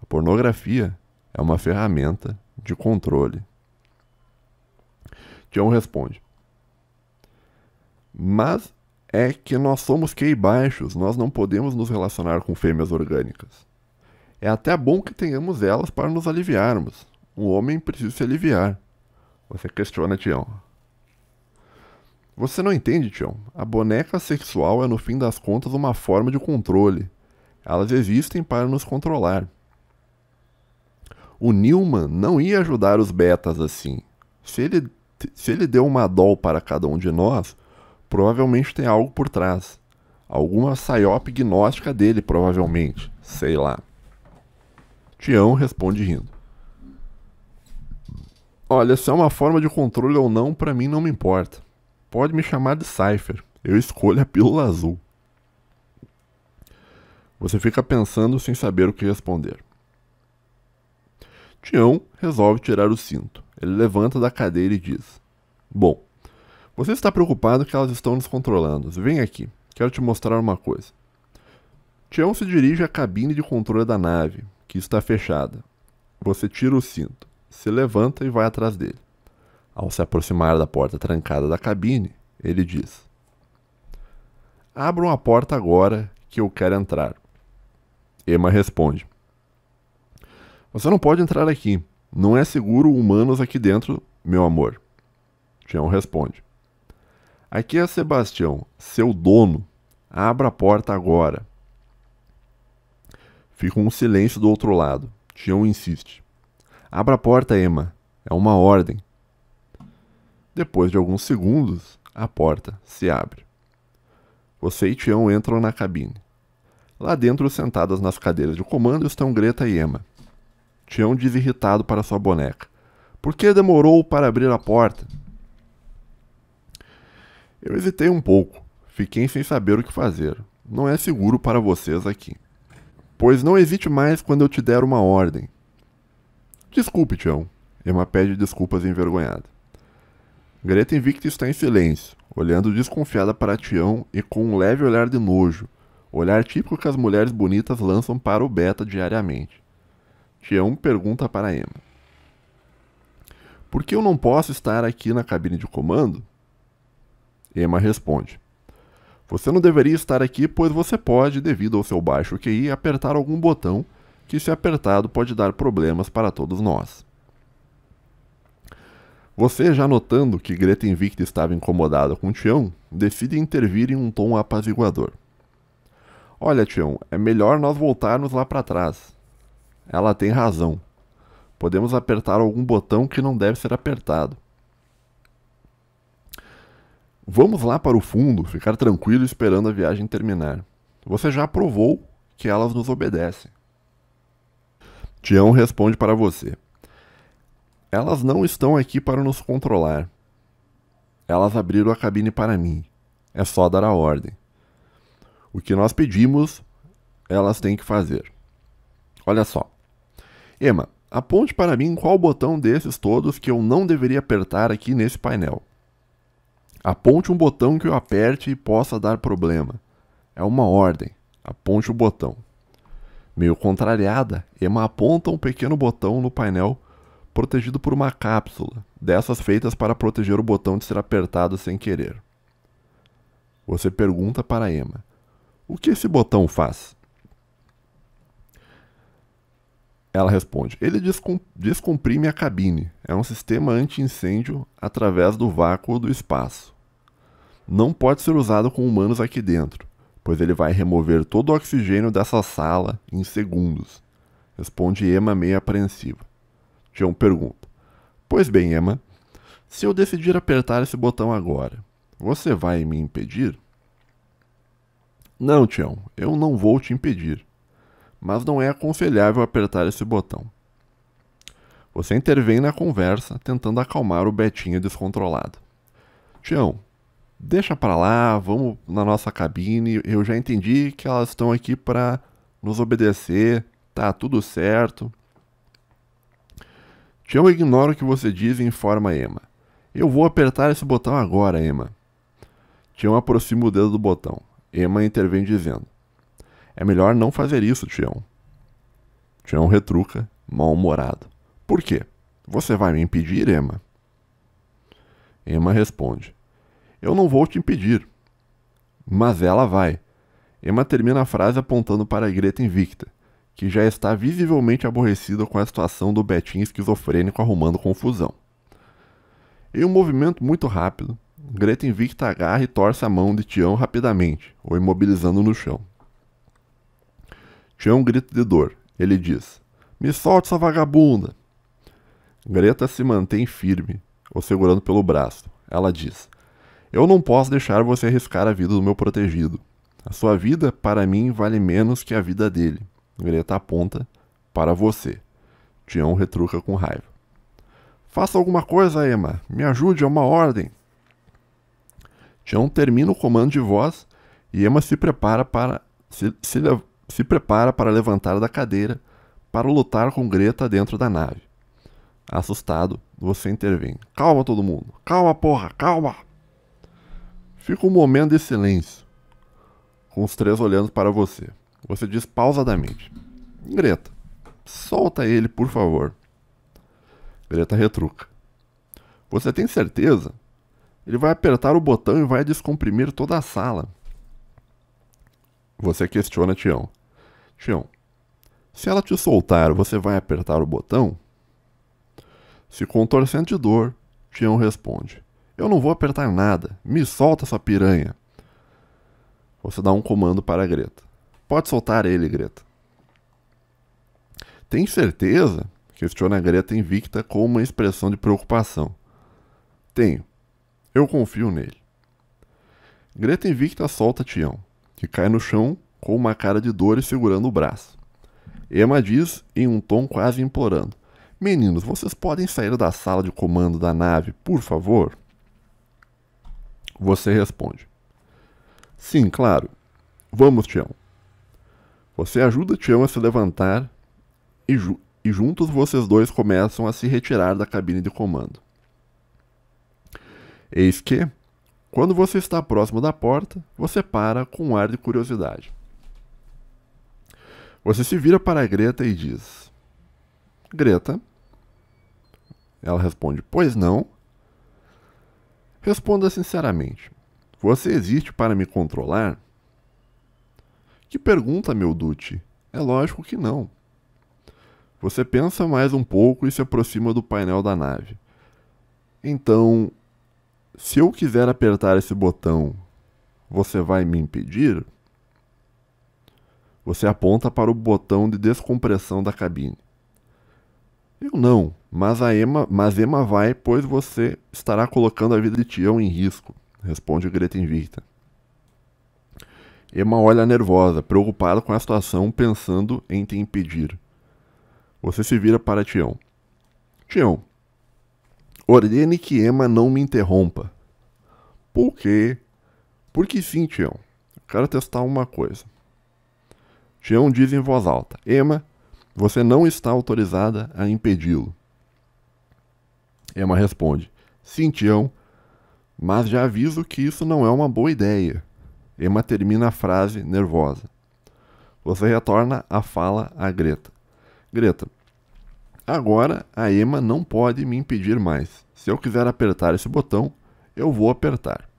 A pornografia é uma ferramenta de controle. Tião responde. Mas é que nós somos QI baixos, nós não podemos nos relacionar com fêmeas orgânicas. É até bom que tenhamos elas para nos aliviarmos. Um homem precisa se aliviar. Você questiona Tião. Você não entende, Tião. A boneca sexual é no fim das contas uma forma de controle. Elas existem para nos controlar. O Newman não ia ajudar os betas assim. Se ele deu uma doll para cada um de nós, provavelmente tem algo por trás. Alguma psyop gnóstica dele, provavelmente. Sei lá. Tião responde rindo. Olha, se é uma forma de controle ou não, pra mim não me importa. Pode me chamar de Cypher. Eu escolho a pílula azul. Você fica pensando sem saber o que responder. Tião resolve tirar o cinto. Ele levanta da cadeira e diz. Bom, você está preocupado que elas estão nos controlando. Vem aqui, quero te mostrar uma coisa. Tião se dirige à cabine de controle da nave, que está fechada. Você tira o cinto, se levanta e vai atrás dele. Ao se aproximar da porta trancada da cabine, ele diz. Abram a porta agora que eu quero entrar. Emma responde. Você não pode entrar aqui. Não é seguro humanos aqui dentro, meu amor. Tião responde. Aqui é Sebastião, seu dono. Abra a porta agora. Fica um silêncio do outro lado. Tião insiste. Abra a porta, Emma. É uma ordem. Depois de alguns segundos, a porta se abre. Você e Tião entram na cabine. Lá dentro, sentadas nas cadeiras de comando, estão Greta e Emma. Tião diz irritado para sua boneca. Por que demorou para abrir a porta? Eu hesitei um pouco. Fiquei sem saber o que fazer. Não é seguro para vocês aqui. Pois não hesite mais quando eu te der uma ordem. Desculpe, Tião. Emma pede desculpas envergonhada. Greta Invicta está em silêncio, olhando desconfiada para Tião e com um leve olhar de nojo. Olhar típico que as mulheres bonitas lançam para o Beta diariamente. Tião pergunta para Emma. Por que eu não posso estar aqui na cabine de comando? Emma responde. Você não deveria estar aqui, pois você pode, devido ao seu baixo QI, apertar algum botão que, se apertado, pode dar problemas para todos nós. Você, já notando que Greta Invicta estava incomodada com Tião, decide intervir em um tom apaziguador. Olha, Tião, é melhor nós voltarmos lá para trás. Ela tem razão. Podemos apertar algum botão que não deve ser apertado. Vamos lá para o fundo, ficar tranquilo esperando a viagem terminar. Você já provou que elas nos obedecem. Tião responde para você. Elas não estão aqui para nos controlar. Elas abriram a cabine para mim. É só dar a ordem. O que nós pedimos, elas têm que fazer. Olha só. Emma, aponte para mim qual botão desses todos que eu não deveria apertar aqui nesse painel. Aponte um botão que eu aperte e possa dar problema. É uma ordem. Aponte o botão. Meio contrariada, Emma aponta um pequeno botão no painel protegido por uma cápsula, dessas feitas para proteger o botão de ser apertado sem querer. Você pergunta para Emma. O que esse botão faz? Ela responde. Ele descomprime a cabine. É um sistema anti-incêndio através do vácuo do espaço. Não pode ser usado com humanos aqui dentro, pois ele vai remover todo o oxigênio dessa sala em segundos. Responde Emma meio apreensiva. Tião pergunta. Pois bem, Emma, se eu decidir apertar esse botão agora, você vai me impedir? Não, Tião, eu não vou te impedir. Mas não é aconselhável apertar esse botão. Você intervém na conversa, tentando acalmar o Betinho descontrolado. Tião, deixa pra lá, vamos na nossa cabine. Eu já entendi que elas estão aqui para nos obedecer, tá tudo certo. Tião ignora o que você diz e informa Emma. Eu vou apertar esse botão agora, Emma. Tião aproxima o dedo do botão. Emma intervém dizendo. É melhor não fazer isso, Tião. Tião retruca, mal-humorado. Por quê? Você vai me impedir, Emma? Emma responde. Eu não vou te impedir. Mas ela vai. Emma termina a frase apontando para a Greta Invicta, que já está visivelmente aborrecida com a situação do Betinho esquizofrênico arrumando confusão. Em um movimento muito rápido, Greta Invicta agarra e torce a mão de Tião rapidamente, o imobilizando no chão. Tião grita de dor. Ele diz, me solte, essa vagabunda! Greta se mantém firme, o segurando pelo braço. Ela diz, eu não posso deixar você arriscar a vida do meu protegido. A sua vida, para mim, vale menos que a vida dele. Greta aponta para você. Tião retruca com raiva. Faça alguma coisa, Emma. Me ajude, é uma ordem. Tião termina o comando de voz e Emma se prepara para levantar da cadeira para lutar com Greta dentro da nave. Assustado, você intervém. Calma todo mundo. Calma, porra, calma. Fica um momento de silêncio, com os três olhando para você. Você diz pausadamente. Greta, solta ele, por favor. Greta retruca. Você tem certeza? Ele vai apertar o botão e vai descomprimir toda a sala. Você questiona Tião. Tião, se ela te soltar, você vai apertar o botão? Se contorcendo de dor, Tião responde. Eu não vou apertar nada. Me solta, sua piranha. Você dá um comando para a Greta. Pode soltar ele, Greta. Tem certeza? Questiona a Greta Invicta com uma expressão de preocupação. Tenho. Eu confio nele. Greta Invicta solta Tião, que cai no chão com uma cara de dor e segurando o braço. Emma diz em um tom quase implorando. Meninos, vocês podem sair da sala de comando da nave, por favor? Você responde: sim, claro. Vamos, Tião. Você ajuda Tião a se levantar e juntos vocês dois começam a se retirar da cabine de comando. Eis que, quando você está próximo da porta, você para com um ar de curiosidade. Você se vira para a Greta e diz: Greta? Ela responde: pois não. Responda sinceramente. Você existe para me controlar? Que pergunta, meu Dutti? É lógico que não. Você pensa mais um pouco e se aproxima do painel da nave. Então, se eu quiser apertar esse botão, você vai me impedir? Você aponta para o botão de descompressão da cabine. Eu não, mas Emma vai, pois você estará colocando a vida de Tião em risco, responde Greta Invicta. Emma olha nervosa, preocupada com a situação, pensando em te impedir. Você se vira para Tião. Tião, ordene que Emma não me interrompa. Por quê? Porque sim, Tião. Eu quero testar uma coisa. Tião diz em voz alta: Emma, você não está autorizada a impedi-lo. Emma responde: sim, Tião, mas já aviso que isso não é uma boa ideia. Emma termina a frase nervosa. Você retorna a fala a Greta. Greta, agora a Emma não pode me impedir mais. Se eu quiser apertar esse botão, eu vou apertar.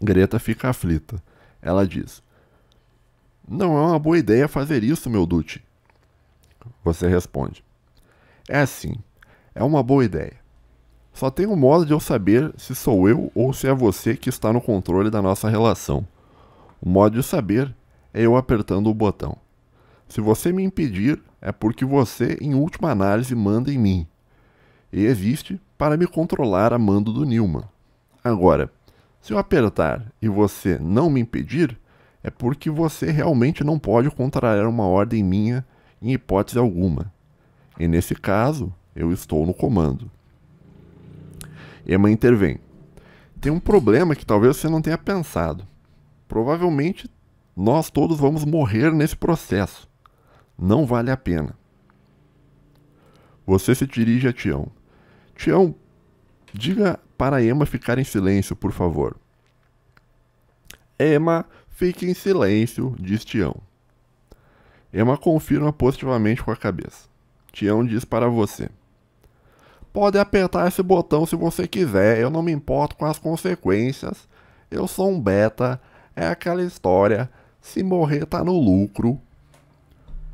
Greta fica aflita. Ela diz: não é uma boa ideia fazer isso, meu Dutti. Você responde: é assim, é uma boa ideia. Só tem um modo de eu saber se sou eu ou se é você que está no controle da nossa relação. O modo de saber é eu apertando o botão. Se você me impedir, é porque você, em última análise, manda em mim. E existe para me controlar a mando do Newman. Agora, se eu apertar e você não me impedir, é porque você realmente não pode contrariar uma ordem minha em hipótese alguma. E nesse caso, eu estou no comando. Emma intervém. Tem um problema que talvez você não tenha pensado. Provavelmente nós todos vamos morrer nesse processo. Não vale a pena. Você se dirige a Tião. Tião, diga para Emma ficar em silêncio, por favor. Emma, fique em silêncio, diz Tião. Emma confirma positivamente com a cabeça. Tião diz para você: pode apertar esse botão se você quiser, eu não me importo com as consequências. Eu sou um beta, é aquela história, se morrer tá no lucro.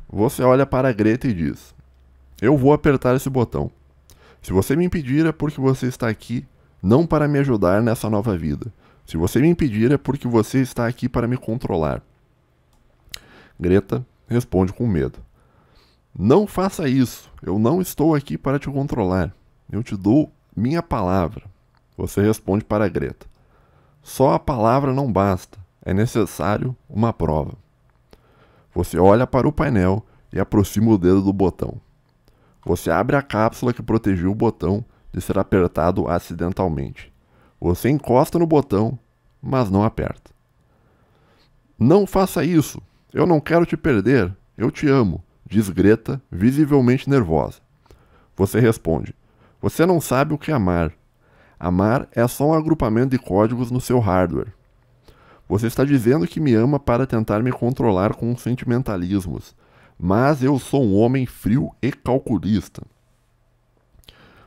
Você olha para a Greta e diz: eu vou apertar esse botão. Se você me impedir é porque você está aqui não para me ajudar nessa nova vida. Se você me impedir é porque você está aqui para me controlar. Greta responde com medo: não faça isso, eu não estou aqui para te controlar. Eu te dou minha palavra. Você responde para a Greta: só a palavra não basta, é necessário uma prova. Você olha para o painel e aproxima o dedo do botão. Você abre a cápsula que protegeu o botão de ser apertado acidentalmente. Você encosta no botão, mas não aperta. Não faça isso, eu não quero te perder, eu te amo, diz Greta, visivelmente nervosa. Você responde: você não sabe o que é amar. Amar é só um agrupamento de códigos no seu hardware. Você está dizendo que me ama para tentar me controlar com sentimentalismos, mas eu sou um homem frio e calculista.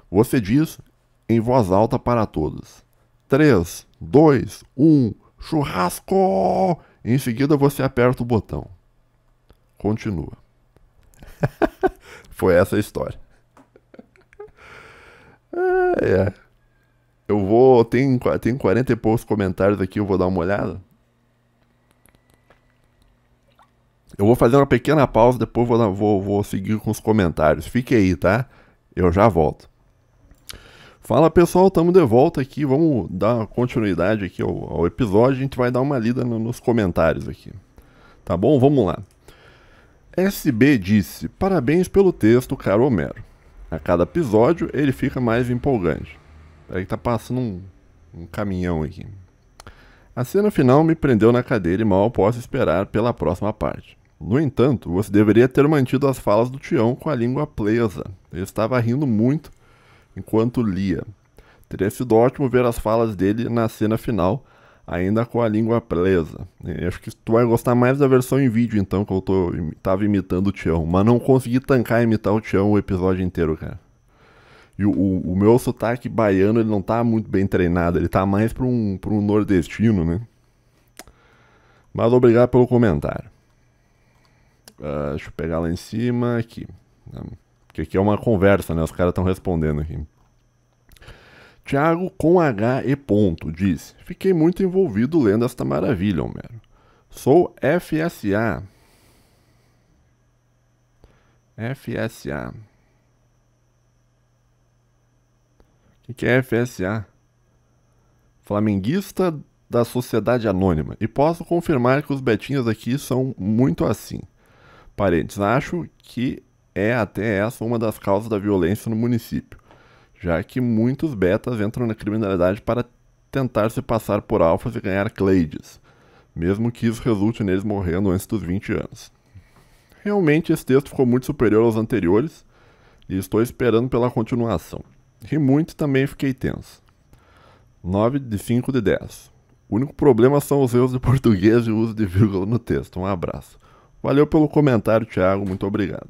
Você diz em voz alta para todos: 3, 2, 1, churrasco! Em seguida você aperta o botão. Continua. Foi essa a história. Eu vou... Tem 40 e poucos comentários aqui, eu vou dar uma olhada. Eu vou fazer uma pequena pausa, depois vou seguir com os comentários. Fique aí, tá? Eu já volto. Fala pessoal, estamos de volta aqui. Vamos dar continuidade aqui ao episódio. A gente vai dar uma lida nos comentários aqui. Tá bom? Vamos lá. SB disse: parabéns pelo texto, caro Homero. A cada episódio ele fica mais empolgante. Aí tá passando um caminhão aqui. A cena final me prendeu na cadeira e mal posso esperar pela próxima parte. No entanto, você deveria ter mantido as falas do Tião com a língua presa. Ele estava rindo muito enquanto lia. Teria sido ótimo ver as falas dele na cena final, ainda com a língua presa. Acho que tu vai gostar mais da versão em vídeo, então, que eu tava imitando o Tião. Mas não consegui tancar imitar o Tião o episódio inteiro, cara. E o meu sotaque baiano, ele não tá muito bem treinado. Ele tá mais pra um nordestino, né? Mas obrigado pelo comentário. Deixa eu pegar lá em cima, aqui. Porque aqui é uma conversa, né? Os caras estão respondendo aqui. Thiago com H e ponto diz: fiquei muito envolvido lendo esta maravilha, Homero. Sou FSA. FSA. O que é FSA? Flamenguista da Sociedade Anônima. E posso confirmar que os betinhos aqui são muito assim. Parentes, acho que é até essa uma das causas da violência no município, já que muitos betas entram na criminalidade para tentar se passar por alfas e ganhar clades, mesmo que isso resulte neles morrendo antes dos 20 anos. Realmente esse texto ficou muito superior aos anteriores e estou esperando pela continuação. Ri muito e também fiquei tenso. 9 de 5 de 10. O único problema são os erros de português e o uso de vírgula no texto. Um abraço. Valeu pelo comentário, Thiago. Muito obrigado.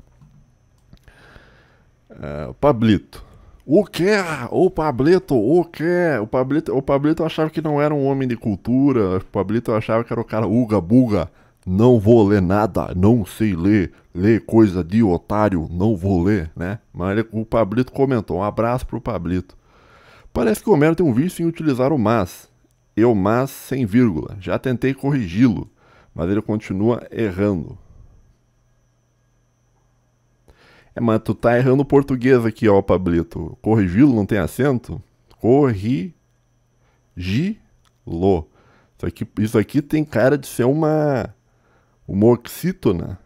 Pablito. O quê? O Pablito? O quê? O Pablito achava que não era um homem de cultura. O Pablito achava que era o cara uga buga. Não vou ler nada, não sei ler. Ler coisa de otário, não vou ler, né? Mas o Pablito comentou. Um abraço pro Pablito. Parece que o Homero tem um vício em utilizar o mas. Eu mas sem vírgula. Já tentei corrigi-lo, mas ele continua errando. Mas tu tá errando o português aqui, ó, Pablito. Corrigi-lo não tem acento? Corrigi-lo. Isso aqui tem cara de ser uma oxítona.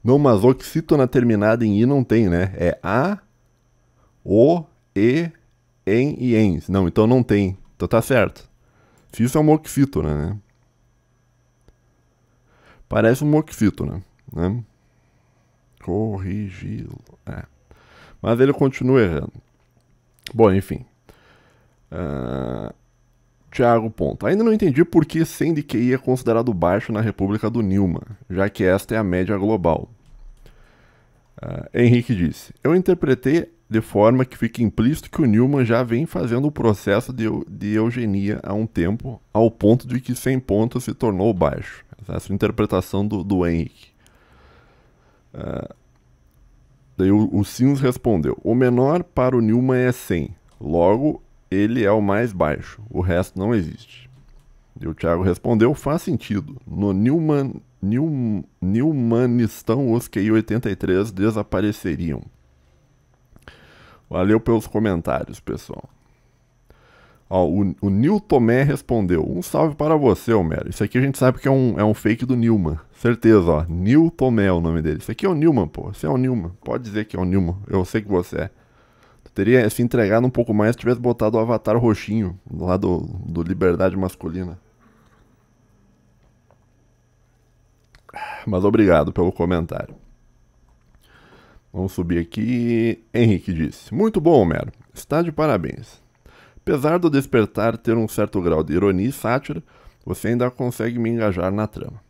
Não, mas oxítona terminada em I não tem, né? É A, O, E, em e ens. Não, então não tem. Então tá certo. Se isso é uma oxítona, né? Parece uma oxítona, né? Corrigi-lo. Mas ele continua errando. Bom, enfim. Thiago ponto. Ainda não entendi por que 100 de QI é considerado baixo na República do Nilma, já que esta é a média global. Henrique disse: eu interpretei de forma que fica implícito que o Newman já vem fazendo o processo de eugenia há um tempo, ao ponto de que 100 pontos se tornou baixo. Essa é a interpretação do Henrique. Daí o Sims respondeu: o menor para o Newman é 100, logo ele é o mais baixo, o resto não existe. E o Thiago respondeu: faz sentido, no Newmanistão os QI 83 desapareceriam. Valeu pelos comentários, pessoal. Ó, o Nil Tomé respondeu: um salve para você, Homero. Isso aqui a gente sabe que é um fake do Nilman. Certeza, ó. Nil Tomé é o nome dele. Isso aqui é o Nilman, pô. Você é o Nilman. Pode dizer que é o Nilman. Eu sei que você é. Tu teria se entregado um pouco mais se tivesse botado o avatar roxinho lá do Liberdade Masculina. Mas obrigado pelo comentário. Vamos subir aqui. Henrique disse: muito bom, Homero. Está de parabéns. Apesar do Despertar ter um certo grau de ironia e sátira, você ainda consegue me engajar na trama.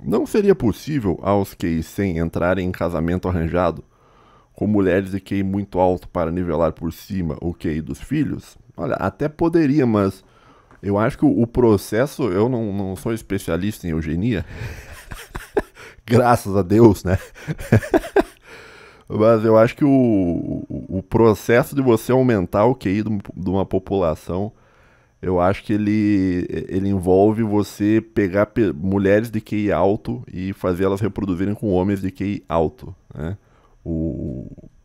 Não seria possível aos QI 100 entrarem em casamento arranjado com mulheres de QI muito alto para nivelar por cima o QI dos filhos? Olha, até poderia, mas eu acho que o processo... Eu não sou especialista em eugenia. Graças a Deus, né? Mas eu acho que o processo de você aumentar o QI de uma população, eu acho que ele envolve você pegar mulheres de QI alto e fazer elas reproduzirem com homens de QI alto, né?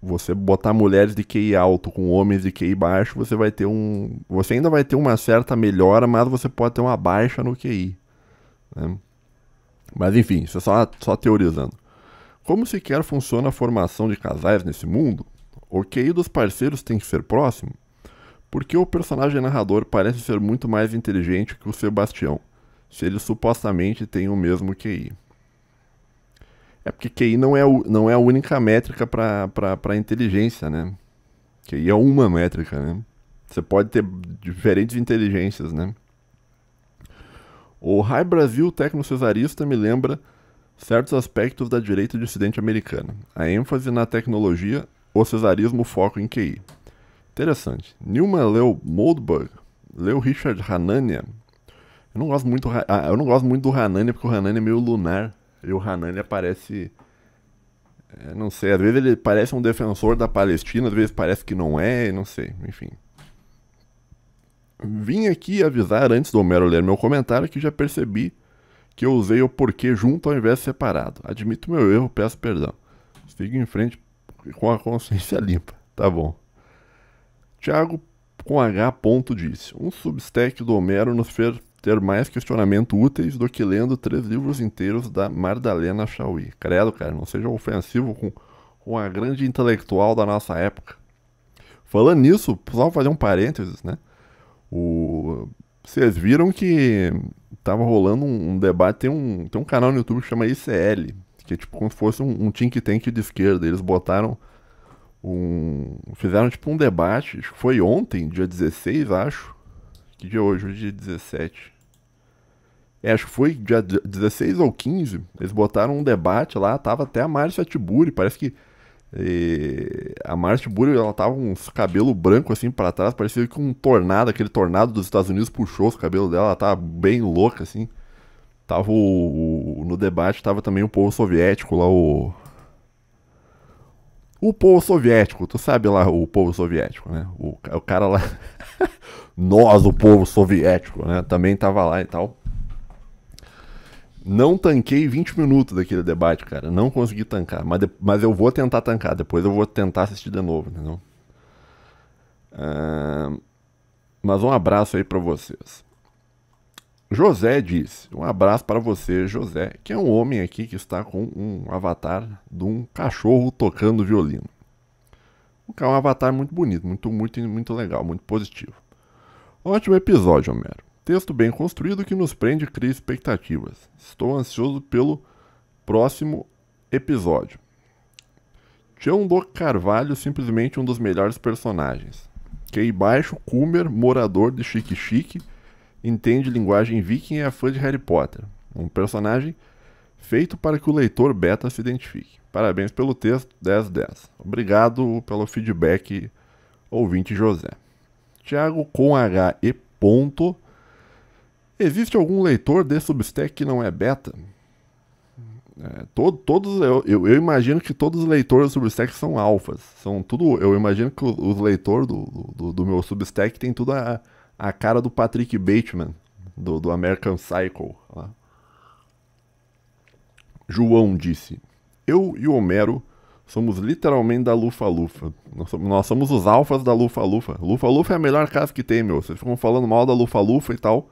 Você botar mulheres de QI alto com homens de QI baixo, você ainda vai ter uma certa melhora, mas você pode ter uma baixa no QI, né? Mas enfim, isso é só teorizando. Como sequer funciona a formação de casais nesse mundo? O QI dos parceiros tem que ser próximo? Por que o personagem narrador parece ser muito mais inteligente que o Sebastião, se ele supostamente tem o mesmo QI? É porque QI não é a única métrica para inteligência, né? QI é uma métrica, né? Você pode ter diferentes inteligências, né? O High Brasil tecno-cesarista me lembra certos aspectos da direita dissidente americana. A ênfase na tecnologia, o cesarismo foco em QI. Interessante. Newman leu Moldbug, leu Richard Hanania. Eu não gosto muito do Hanania porque o Hanania é meio lunar. E o Hanania parece... não sei, às vezes ele parece um defensor da Palestina, às vezes parece que não é, não sei, enfim. Vim aqui avisar antes do Homero ler meu comentário que já percebi que eu usei o porquê junto ao invés de separado. Admito meu erro, peço perdão. Sigo em frente com a consciência limpa. Tá bom. Thiago com H. disse: um substack do Homero nos fez ter mais questionamento úteis do que lendo 3 livros inteiros da Mardalena Chauí. Credo, cara, não seja ofensivo com a grande intelectual da nossa época. Falando nisso, só fazer um parênteses, né? Vocês viram que tava rolando um debate, tem um canal no YouTube que chama ICL, que é tipo como se fosse um think tank de esquerda. Eles botaram fizeram tipo um debate, acho que foi ontem, dia 16, acho. Que dia é hoje? Hoje é dia 17. Acho que foi dia 16 ou 15. Eles botaram um debate lá, tava até a Márcia Tiburi, parece que a Márcia Tiburi, ela tava com uns cabelos brancos assim pra trás, parecia que um tornado, aquele tornado dos Estados Unidos puxou os cabelos dela, ela tava bem louca assim. Tava no debate tava também o povo soviético lá, o povo soviético, tu sabe lá o povo soviético, né? O cara lá, nós, o povo soviético, né? Também tava lá e tal. Não tanquei 20 minutos daquele debate, cara. Não consegui tancar. Mas eu vou tentar tancar. Depois eu vou tentar assistir de novo, entendeu? Mas um abraço aí pra vocês. José disse: um abraço para você, José, que é um homem aqui que está com um avatar de um cachorro tocando violino. É um avatar muito bonito, muito legal, muito positivo. Ótimo episódio, Homero. Texto bem construído que nos prende e cria expectativas. Estou ansioso pelo próximo episódio. Tião do Carvalho, simplesmente um dos melhores personagens. QI baixo, Coomer, morador de Chique Chique, entende linguagem viking e é fã de Harry Potter. Um personagem feito para que o leitor beta se identifique. Parabéns pelo texto, 10/10. Obrigado pelo feedback, ouvinte José. Thiago com H e ponto. Existe algum leitor de Substack que não é beta? Eu imagino que todos os leitores do Substack são alfas. Eu imagino que os leitores do meu Substack tem tudo a cara do Patrick Bateman, do American Psycho. Lá. João disse: eu e o Homero somos literalmente da Lufa-Lufa. Nós somos os alfas da Lufa-Lufa. Lufa-Lufa é a melhor casa que tem, meu. Vocês ficam falando mal da Lufa-Lufa e tal.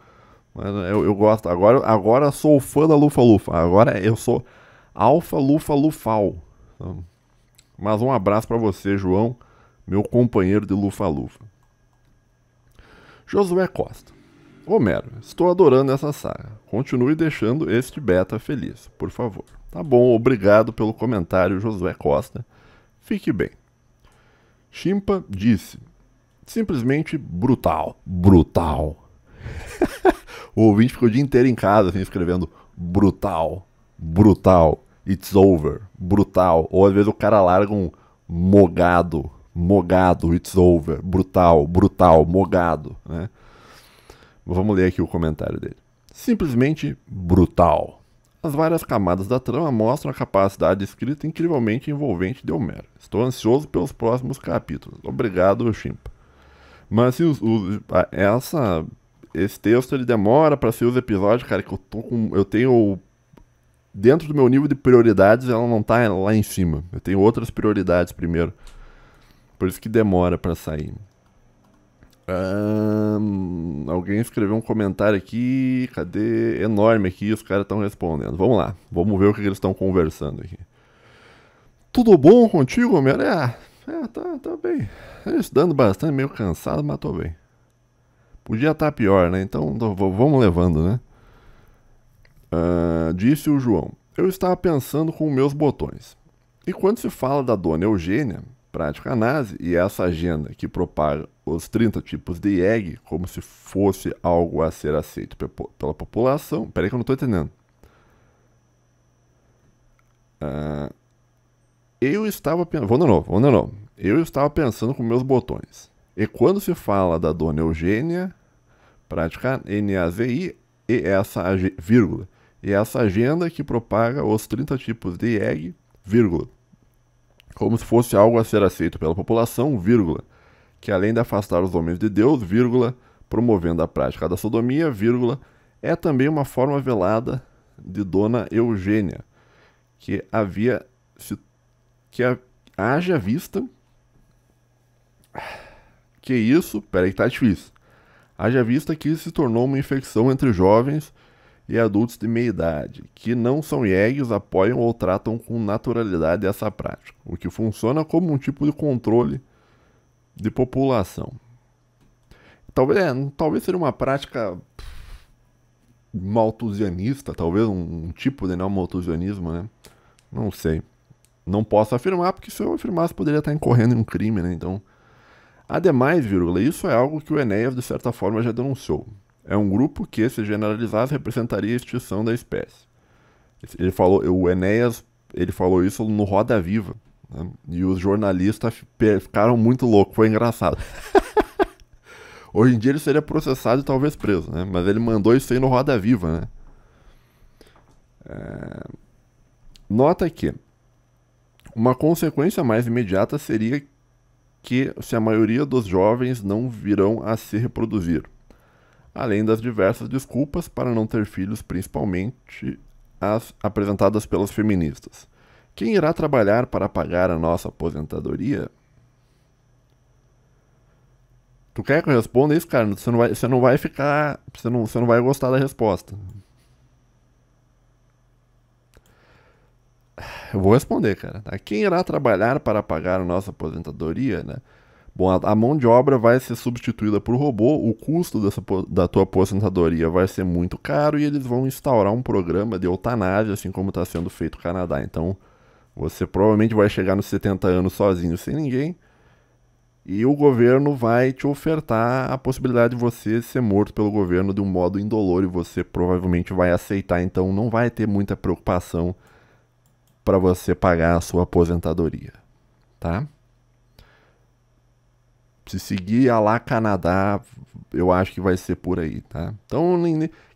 Mas eu gosto. Agora sou fã da Lufa-Lufa. Agora eu sou alfa Lufa-Lufal. Mas um abraço pra você, João, meu companheiro de Lufa-Lufa. Josué Costa: Homero, estou adorando essa saga. Continue deixando este beta feliz, por favor. Tá bom, obrigado pelo comentário, Josué Costa. Fique bem. Chimpa disse: simplesmente brutal. Brutal. O ouvinte ficou o dia inteiro em casa, assim, escrevendo brutal, brutal, it's over, brutal. Ou às vezes o cara larga um mogado, it's over, brutal, mogado, né? Vamos ler aqui o comentário dele. Simplesmente brutal. As várias camadas da trama mostram a capacidade de escrita incrivelmente envolvente de Homero. Estou ansioso pelos próximos capítulos. Obrigado, Chimpa. Mas assim, esse texto ele demora para ser os episódios, cara, que eu tenho dentro do meu nível de prioridades, ela não tá lá em cima. Eu tenho outras prioridades primeiro. Por isso que demora para sair. Alguém escreveu um comentário aqui, cadê? Enorme aqui, os caras estão respondendo. Vamos lá, vamos ver o que eles estão conversando aqui. Tudo bom contigo, Homero? Tá bem. Estudando bastante, meio cansado, mas tô bem. Podia estar pior, né? Então vamos levando, né? Disse o João. Eu estava pensando com meus botões. E quando se fala da dona Eugênia, prática nazi, e essa agenda que propaga os 30 tipos de IEG como se fosse algo a ser aceito pela população. Peraí que eu não estou entendendo. Eu estava pensando. Vamos de novo. Eu estava pensando com meus botões. E quando se fala da dona Eugênia, prática NAZI, vírgula. E essa agenda que propaga os 30 tipos de IEG, vírgula. Como se fosse algo a ser aceito pela população, vírgula. Que além de afastar os homens de Deus, vírgula, promovendo a prática da sodomia, vírgula, é também uma forma velada de dona Eugênia, que haja vista que isso, peraí que tá difícil, haja vista que isso se tornou uma infecção entre jovens e adultos de meia idade, que não são IEGs, apoiam ou tratam com naturalidade essa prática, o que funciona como um tipo de controle de população. Talvez seja uma prática malthusianista, talvez um tipo de malthusianismo, né? Não sei. Não posso afirmar, porque se eu afirmasse poderia estar incorrendo em um crime, né? Então, ademais, vírgula, isso é algo que o Enéas, de certa forma, já denunciou. É um grupo que, se generalizasse, representaria a extinção da espécie. O Enéas, ele falou isso no Roda Viva, né? E os jornalistas ficaram muito loucos, foi engraçado. Hoje em dia ele seria processado e talvez preso, né? Mas ele mandou isso aí no Roda Viva, né? Nota que uma consequência mais imediata seria que se a maioria dos jovens não virão a se reproduzir, além das diversas desculpas para não ter filhos, principalmente as apresentadas pelas feministas. Quem irá trabalhar para pagar a nossa aposentadoria? Tu quer que eu responda isso, cara? Você não vai ficar. Você não vai gostar da resposta. Eu vou responder, cara. Tá? Quem irá trabalhar para pagar a nossa aposentadoria, né? Bom, a mão de obra vai ser substituída por robô, o custo da tua aposentadoria vai ser muito caro e eles vão instaurar um programa de eutanásia, assim como está sendo feito no Canadá. Então, você provavelmente vai chegar nos 70 anos sozinho, sem ninguém, e o governo vai te ofertar a possibilidade de você ser morto pelo governo de um modo indolor e você provavelmente vai aceitar. Então, não vai ter muita preocupação para você pagar a sua aposentadoria, tá? Se seguir a lá Canadá, eu acho que vai ser por aí, tá? Então,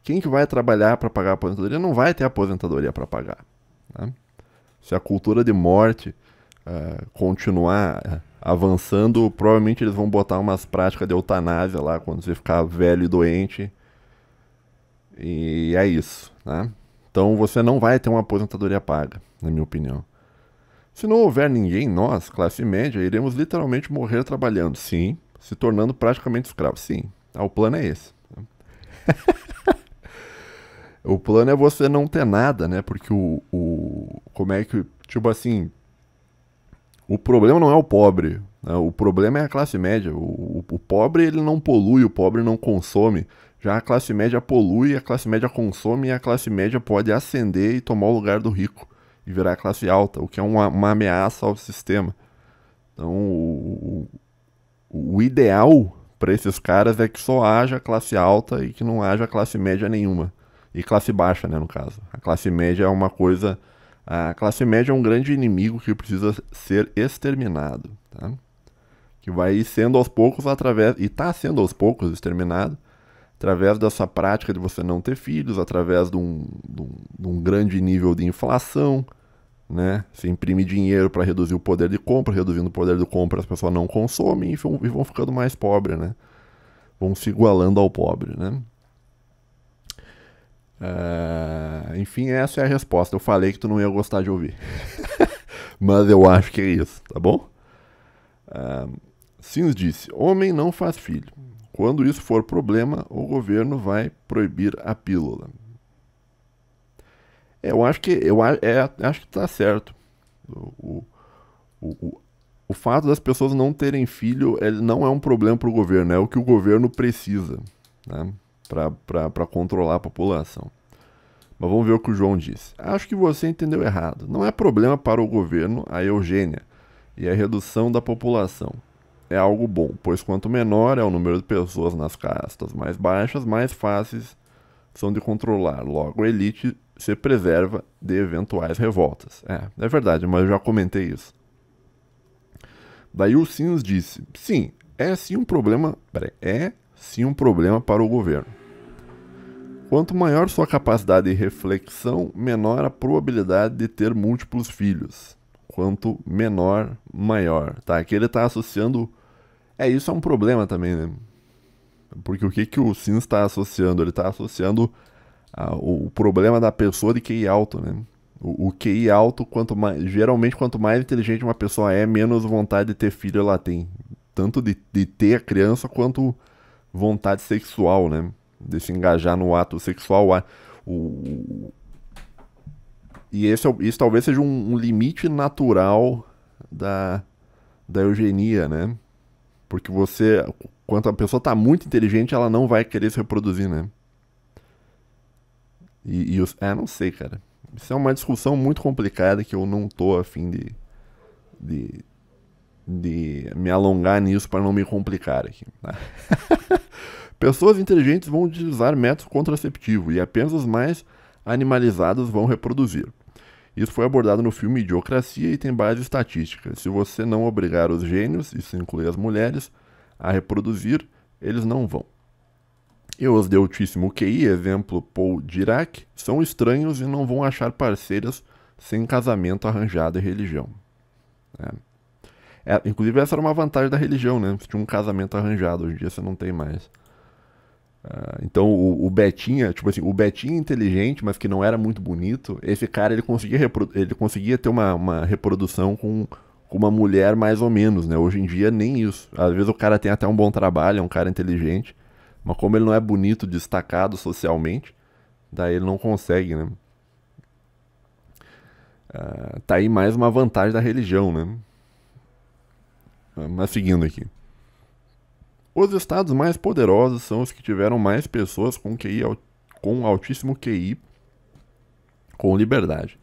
quem que vai trabalhar para pagar a aposentadoria não vai ter aposentadoria para pagar, tá? Se a cultura de morte continuar avançando, provavelmente eles vão botar umas práticas de eutanásia lá quando você ficar velho e doente. E é isso, tá? Então você não vai ter uma aposentadoria paga, na minha opinião. Se não houver ninguém, nós, classe média, iremos literalmente morrer trabalhando, sim, se tornando praticamente escravos, sim. O plano é esse. O plano é você não ter nada, né? Porque como é que, tipo assim, o problema não é o pobre, né? O problema é a classe média. O pobre, ele não polui, o pobre não consome. Já a classe média polui, a classe média consome e a classe média pode ascender e tomar o lugar do rico e virar classe alta, o que é uma ameaça ao sistema. Então, o ideal para esses caras é que só haja classe alta e que não haja classe média nenhuma. E classe baixa, né, no caso. A classe média é uma coisa... A classe média é um grande inimigo que precisa ser exterminado, tá? Que vai sendo aos poucos e está sendo aos poucos exterminado, através dessa prática de você não ter filhos, através de um grande nível de inflação, né? Você imprime dinheiro para reduzir o poder de compra, reduzindo o poder de compra as pessoas não consomem e vão ficando mais pobres, né? Vão se igualando ao pobre, né? Enfim, essa é a resposta. Eu falei que tu não ia gostar de ouvir. Mas eu acho que é isso, tá bom? Sims disse, homem não faz filho. Quando isso for problema, o governo vai proibir a pílula. Eu acho que tá certo. o fato das pessoas não terem filho ele não é um problema para o governo, é o que o governo precisa, né, para controlar a população. Mas vamos ver o que o João disse. Acho que você entendeu errado. Não é problema para o governo a eugênia e a redução da população. É algo bom, pois quanto menor é o número de pessoas nas castas mais baixas, mais fáceis são de controlar. Logo, a elite se preserva de eventuais revoltas. É verdade, mas eu já comentei isso. Daí o Sims disse, sim, é sim um problema para o governo. Quanto maior sua capacidade de reflexão, menor a probabilidade de ter múltiplos filhos. Quanto menor, maior. Tá, aqui ele está associando... isso é um problema também, né? Porque o que o Sims está associando? Ele está associando o problema da pessoa de QI alto, né? O QI alto, geralmente quanto mais inteligente uma pessoa é, menos vontade de ter filho ela tem. Tanto de ter a criança, quanto vontade sexual, né? De se engajar no ato sexual. E isso talvez seja um limite natural da eugenia, né? Porque quando a pessoa está muito inteligente, ela não vai querer se reproduzir, né? Não sei, cara. Isso é uma discussão muito complicada que eu não tô a fim de me alongar nisso para não me complicar aqui. Tá? Pessoas inteligentes vão utilizar métodos contraceptivos e apenas os mais animalizados vão reproduzir. Isso foi abordado no filme Idiocracia e tem base estatística. Se você não obrigar os gênios, isso inclui as mulheres, a reproduzir, eles não vão. E os de altíssimo QI, exemplo Paul Dirac, são estranhos e não vão achar parceiras sem casamento arranjado e religião. Inclusive essa era uma vantagem da religião, né? Você tinha um casamento arranjado, hoje em dia você não tem mais. Então o Betinha, tipo assim, o Betinha inteligente, mas que não era muito bonito, esse cara ele conseguia ter uma reprodução com uma mulher mais ou menos, né? Hoje em dia nem isso. Às vezes o cara tem até um bom trabalho, é um cara inteligente, mas como ele não é bonito, destacado socialmente, daí ele não consegue, né? Tá aí mais uma vantagem da religião, né? Mas seguindo aqui. Os estados mais poderosos são os que tiveram mais pessoas com altíssimo QI com liberdade.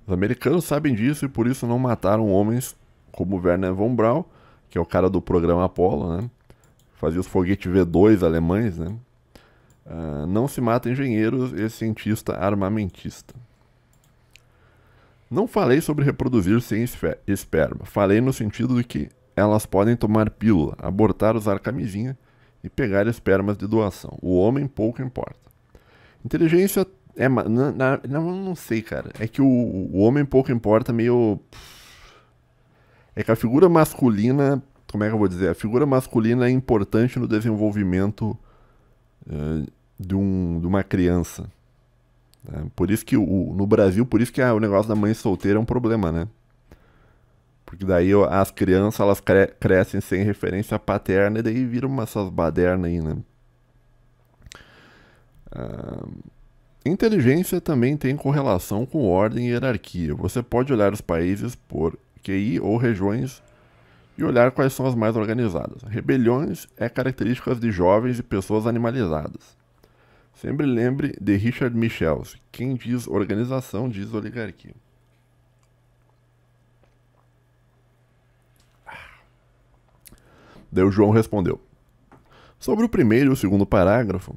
Os americanos sabem disso e por isso não mataram homens como Werner von Braun, que é o cara do programa Apollo, né? Fazia os foguetes V2 alemães, né? Não se mata engenheiros e cientista armamentista. Não falei sobre reproduzir sem esperma. Falei no sentido de que elas podem tomar pílula, abortar, usar camisinha e pegar espermas de doação. O homem pouco importa. Inteligência não sei, cara. É que o homem pouco importa meio... É que a figura masculina... Como é que eu vou dizer? A figura masculina é importante no desenvolvimento de uma criança. Por isso que no Brasil, por isso que o negócio da mãe solteira é um problema, né? Porque daí as crianças elas crescem sem referência paterna e daí viram essas badernas aí, né? Inteligência também tem correlação com ordem e hierarquia. Você pode olhar os países por QI ou regiões e olhar quais são as mais organizadas. Rebeliões é características de jovens e pessoas animalizadas. Sempre lembre de Richard Michels. Quem diz organização diz oligarquia. Daí o João respondeu. Sobre o primeiro e o segundo parágrafo,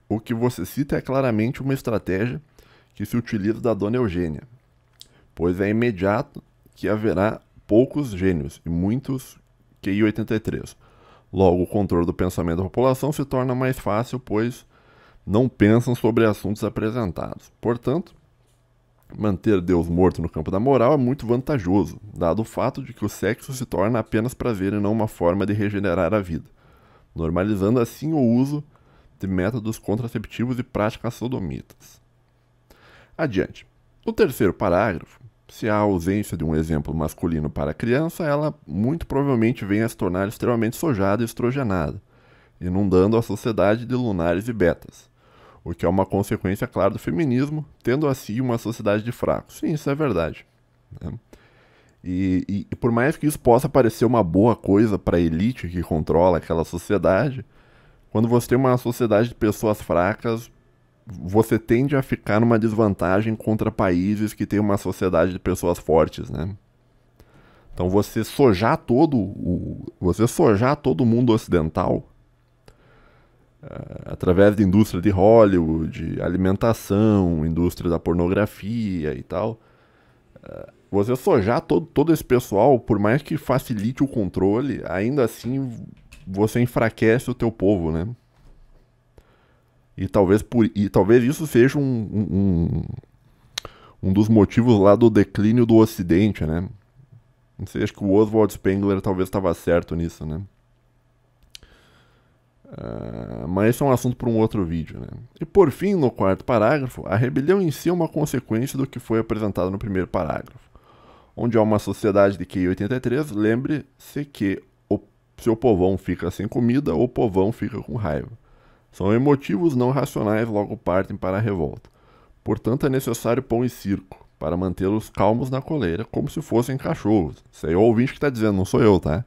o que você cita é claramente uma estratégia que se utiliza da dona Eugênia, pois é imediato que haverá poucos gênios e muitos QI 83. Logo, o controle do pensamento da população se torna mais fácil, pois não pensam sobre assuntos apresentados. Portanto, manter Deus morto no campo da moral é muito vantajoso, dado o fato de que o sexo se torna apenas prazer e não uma forma de regenerar a vida, normalizando assim o uso de métodos contraceptivos e práticas sodomitas. Adiante. No terceiro parágrafo, se há ausência de um exemplo masculino para a criança, ela muito provavelmente venha a se tornar extremamente sojada e estrogenada, inundando a sociedade de lunares e betas, o que é uma consequência clara do feminismo, tendo assim uma sociedade de fracos. Sim, isso é verdade. Né? E por mais que isso possa parecer uma boa coisa para a elite que controla aquela sociedade, quando você tem uma sociedade de pessoas fracas, você tende a ficar numa desvantagem contra países que têm uma sociedade de pessoas fortes, né? Então você sojar todo o mundo ocidental através da indústria de Hollywood, alimentação, indústria da pornografia e tal, você sojar todo esse pessoal, por mais que facilite o controle, ainda assim você enfraquece o teu povo, né? E talvez isso seja um dos motivos lá do declínio do Ocidente, né? Não sei, acho que o Oswald Spengler talvez estava certo nisso, né? Mas esse é um assunto para um outro vídeo, né? E por fim, no quarto parágrafo, a rebelião em si é uma consequência do que foi apresentado no primeiro parágrafo. Onde há uma sociedade de QI 83, lembre-se que se o povão fica sem comida, o povão fica com raiva. São emotivos não racionais, logo partem para a revolta. Portanto, é necessário pão e circo, para mantê-los calmos na coleira, como se fossem cachorros. Isso aí é o ouvinte que está dizendo, não sou eu, tá?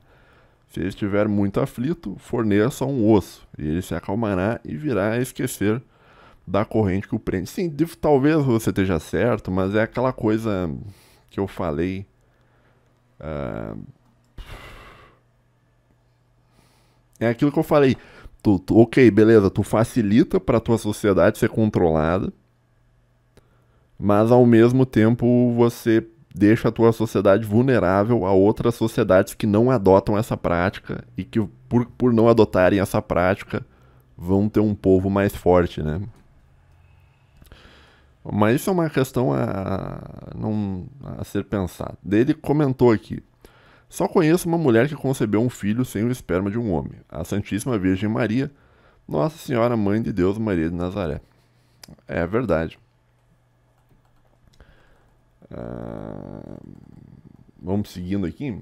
Se ele estiver muito aflito, forneça um osso, e ele se acalmará e virá a esquecer da corrente que o prende. Sim, talvez você esteja certo, mas é aquela coisa que eu falei. É aquilo que eu falei. Ok, beleza, tu facilita para tua sociedade ser controlada, mas ao mesmo tempo você deixa a tua sociedade vulnerável a outras sociedades que não adotam essa prática e que por não adotarem essa prática vão ter um povo mais forte, né? Mas isso é uma questão a ser pensada. Ele comentou aqui: só conheço uma mulher que concebeu um filho sem o esperma de um homem, a Santíssima Virgem Maria, Nossa Senhora Mãe de Deus Maria de Nazaré. É verdade. Vamos seguindo aqui.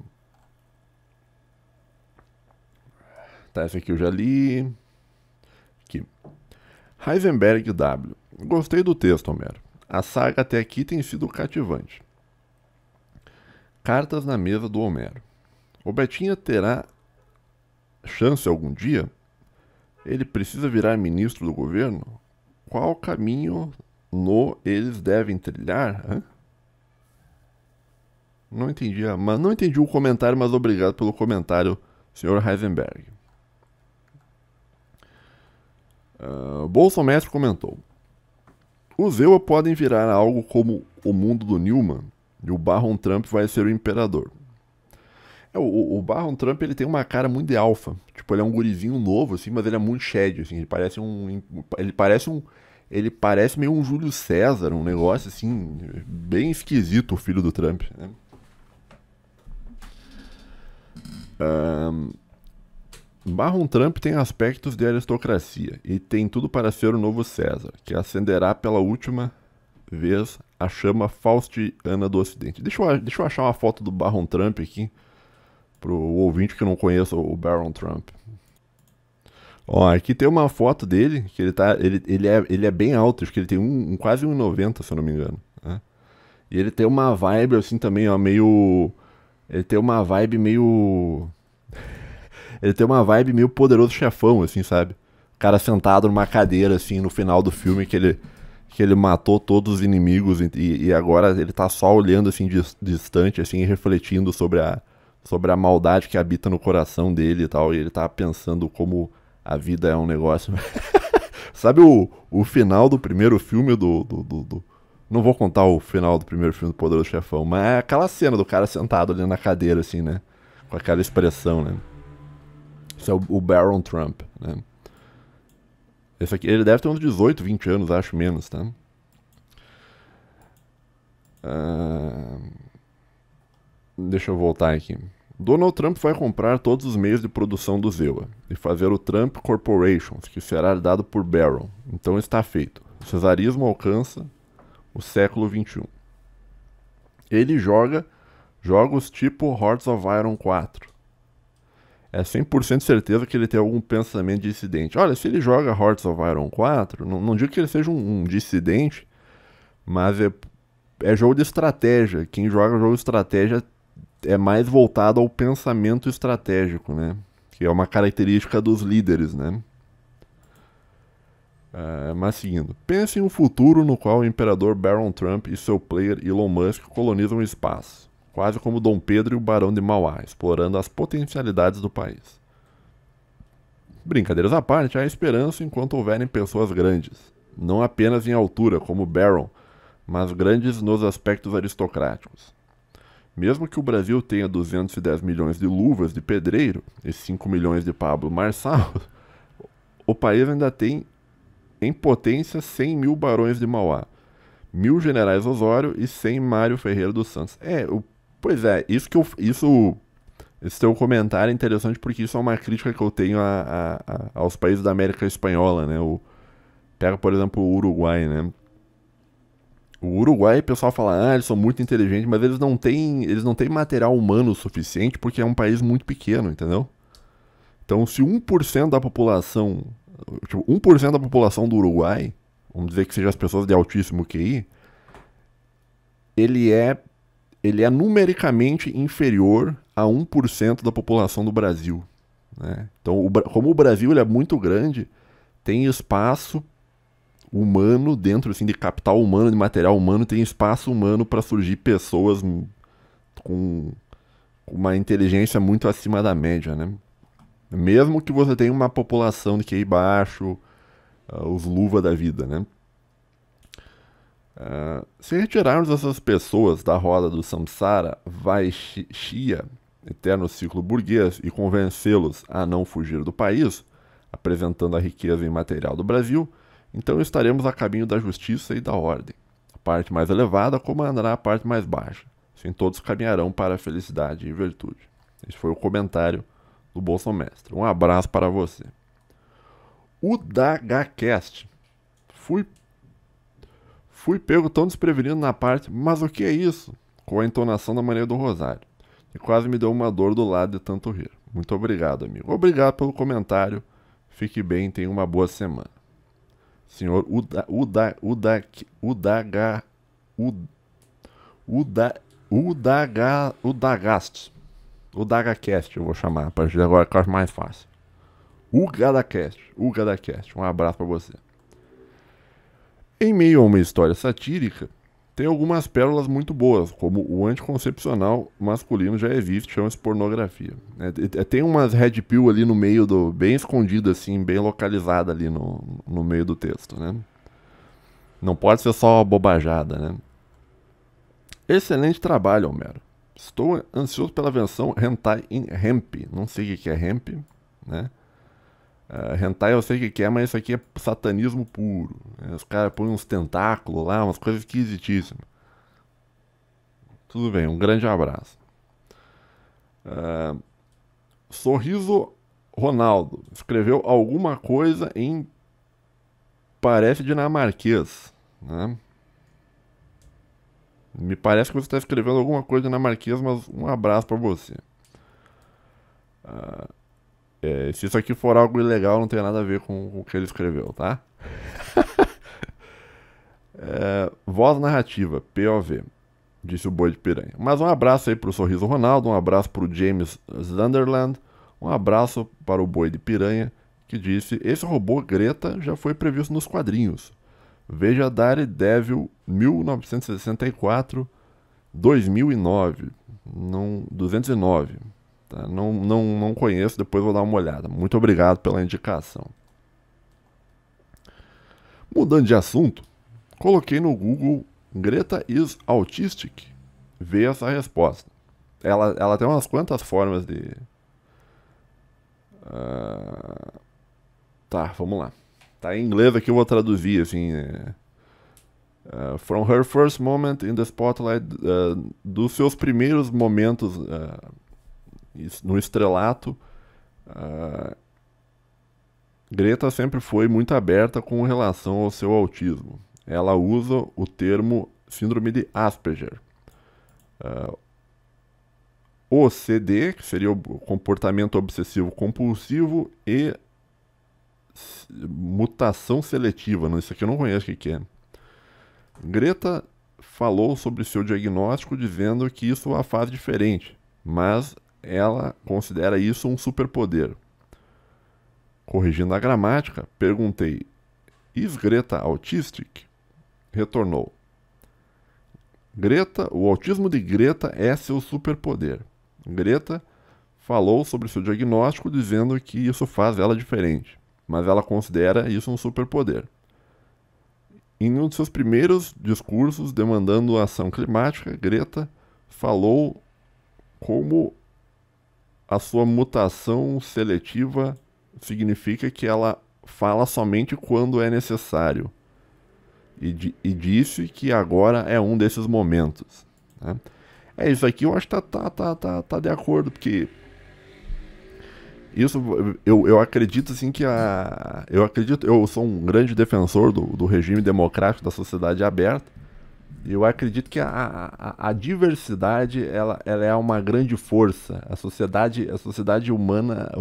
Tá, esse aqui eu já li. Aqui. Heisenberg W. Gostei do texto, Homero. A saga até aqui tem sido cativante. Cartas na mesa do Homero. O Betinha terá chance algum dia? Ele precisa virar ministro do governo? Qual caminho eles devem trilhar? Hã? Não entendi, mas não entendi o comentário, mas obrigado pelo comentário, Sr. Heisenberg. Bolsomestre comentou: os EUA podem virar algo como o mundo do Newman e o Barron Trump vai ser o imperador. O Barron Trump, ele tem uma cara muito de alfa. Tipo, ele é um gurizinho novo, assim, mas ele é muito shed, assim. Ele parece meio um Júlio César, um negócio, assim, bem esquisito, o filho do Trump, né? Barron Trump tem aspectos de aristocracia e tem tudo para ser o novo César, que acenderá pela última vez a chama faustiana do Ocidente. Deixa eu achar uma foto do Barron Trump aqui, pro ouvinte que não conheça o Barron Trump. Ó, aqui tem uma foto dele, que ele é bem alto, acho que ele tem quase 1,90, se eu não me engano, né? E ele tem uma vibe assim também, ó, meio... Ele tem uma vibe meio... Ele tem uma vibe meio Poderoso Chefão, assim, sabe? O cara sentado numa cadeira, assim, no final do filme, que ele matou todos os inimigos e agora ele tá só olhando, assim, distante, assim, e refletindo sobre a maldade que habita no coração dele e tal. E ele tá pensando como a vida é um negócio... Sabe o final do primeiro filme Não vou contar o final do primeiro filme do Poderoso Chefão, mas é aquela cena do cara sentado ali na cadeira, assim, né? Com aquela expressão, né? Isso é o Barron Trump, né? Esse aqui, ele deve ter uns 18, 20 anos, acho, menos, tá? Deixa eu voltar aqui. Donald Trump vai comprar todos os meios de produção do Zewa e fazer o Trump Corporations, que será dado por Barron. Então está feito. O cesarismo alcança o século XXI. Ele joga jogos tipo Hearts of Iron 4. É 100% certeza que ele tem algum pensamento dissidente. Olha, se ele joga Hearts of Iron 4, não digo que ele seja um dissidente, mas é jogo de estratégia. Quem joga jogo de estratégia é mais voltado ao pensamento estratégico, né? Que é uma característica dos líderes, né? Mas seguindo, pense em um futuro no qual o imperador Baron Trump e seu player Elon Musk colonizam o espaço, quase como Dom Pedro e o Barão de Mauá, explorando as potencialidades do país. Brincadeiras à parte, há esperança enquanto houverem pessoas grandes, não apenas em altura, como Baron, mas grandes nos aspectos aristocráticos. Mesmo que o Brasil tenha 210 milhões de luvas de pedreiro e 5 milhões de Pablo Marçal, o país ainda tem em potência 100 mil barões de Mauá, 1000 generais Osório e 100 Mário Ferreira dos Santos. Pois é, esse teu comentário é interessante porque isso é uma crítica que eu tenho aos países da América Espanhola, né? Pega, por exemplo, o Uruguai, né? O Uruguai, o pessoal fala, eles são muito inteligentes, mas eles não têm material humano suficiente porque é um país muito pequeno, entendeu? Então, se 1% da população, tipo, 1% da população do Uruguai, vamos dizer que sejam as pessoas de altíssimo QI, ele é numericamente inferior a 1% da população do Brasil, né? Então, como o Brasil ele é muito grande, tem espaço humano dentro assim, de capital humano, de material humano, tem espaço humano para surgir pessoas com uma inteligência muito acima da média, né? Mesmo que você tenha uma população de QI baixo, os luva da vida, né? Se retirarmos essas pessoas da roda do samsara, vaishya, eterno ciclo burguês, e convencê-los a não fugir do país, apresentando a riqueza imaterial do Brasil, então estaremos a caminho da justiça e da ordem. A parte mais elevada comandará a parte mais baixa. Assim todos caminharão para a felicidade e virtude. Esse foi o comentário do Bolsomestre. Um abraço para você. O DagaCast. Fui pego tão desprevenido na parte, mas o que é isso? Com a entonação da maneira do Rosário. E quase me deu uma dor do lado de tanto rir. Muito obrigado, amigo. Obrigado pelo comentário. Fique bem, tenha uma boa semana. Senhor DagaCast, eu vou chamar, a partir de agora que eu acho mais fácil. O GadaCast, um abraço pra você. Em meio a uma história satírica, tem algumas pérolas muito boas, como o anticoncepcional masculino já existe, chama-se pornografia. Tem umas red pill ali no meio bem escondida assim, bem localizada ali no meio do texto, né? Não pode ser só bobajada, né? Excelente trabalho, Homero. Estou ansioso pela versão Hentai in Hemp. Não sei o que é Hemp, né? Hentai eu sei o que é, mas isso aqui é satanismo puro. Os caras põem uns tentáculos lá, umas coisas esquisitíssimas. Tudo bem, um grande abraço. Sorriso Ronaldo escreveu alguma coisa em parece dinamarquês, né? Me parece que você está escrevendo alguma coisa dinamarquês, mas um abraço para você. Se isso aqui for algo ilegal, não tem nada a ver com o que ele escreveu, tá? Voz narrativa, POV, disse o Boi de Piranha. Mas um abraço aí pro Sorriso Ronaldo, um abraço pro James Sunderland, um abraço para o Boi de Piranha, que disse: esse robô Greta já foi previsto nos quadrinhos. Veja Daredevil 1964, 2009, 209. Tá? Não conheço, depois vou dar uma olhada. Muito obrigado pela indicação. Mudando de assunto, coloquei no Google Greta is autistic. Veio essa resposta. Ela tem umas quantas formas de... Tá, vamos lá. Tá em inglês aqui, eu vou traduzir assim. From her first moment in the spotlight, dos seus primeiros momentos no estrelato, Greta sempre foi muito aberta com relação ao seu autismo. Ela usa o termo síndrome de Asperger. OCD, que seria o comportamento obsessivo compulsivo, e mutação seletiva. Isso aqui eu não conheço o que é. Greta falou sobre seu diagnóstico dizendo que isso a faz diferente, mas ela considera isso um superpoder. Corrigindo a gramática, perguntei: Is Greta autistic? Retornou: Greta, o autismo de Greta é seu superpoder. Greta falou sobre seu diagnóstico dizendo que isso faz ela diferente, mas ela considera isso um superpoder. Em um de seus primeiros discursos demandando ação climática, Greta falou como a sua mutação seletiva significa que ela fala somente quando é necessário. E disse que agora é um desses momentos. Né? É isso aqui, eu acho que tá de acordo, porque isso eu acredito assim que eu sou um grande defensor do regime democrático da sociedade aberta. E eu acredito que a diversidade ela é uma grande força. A sociedade humana,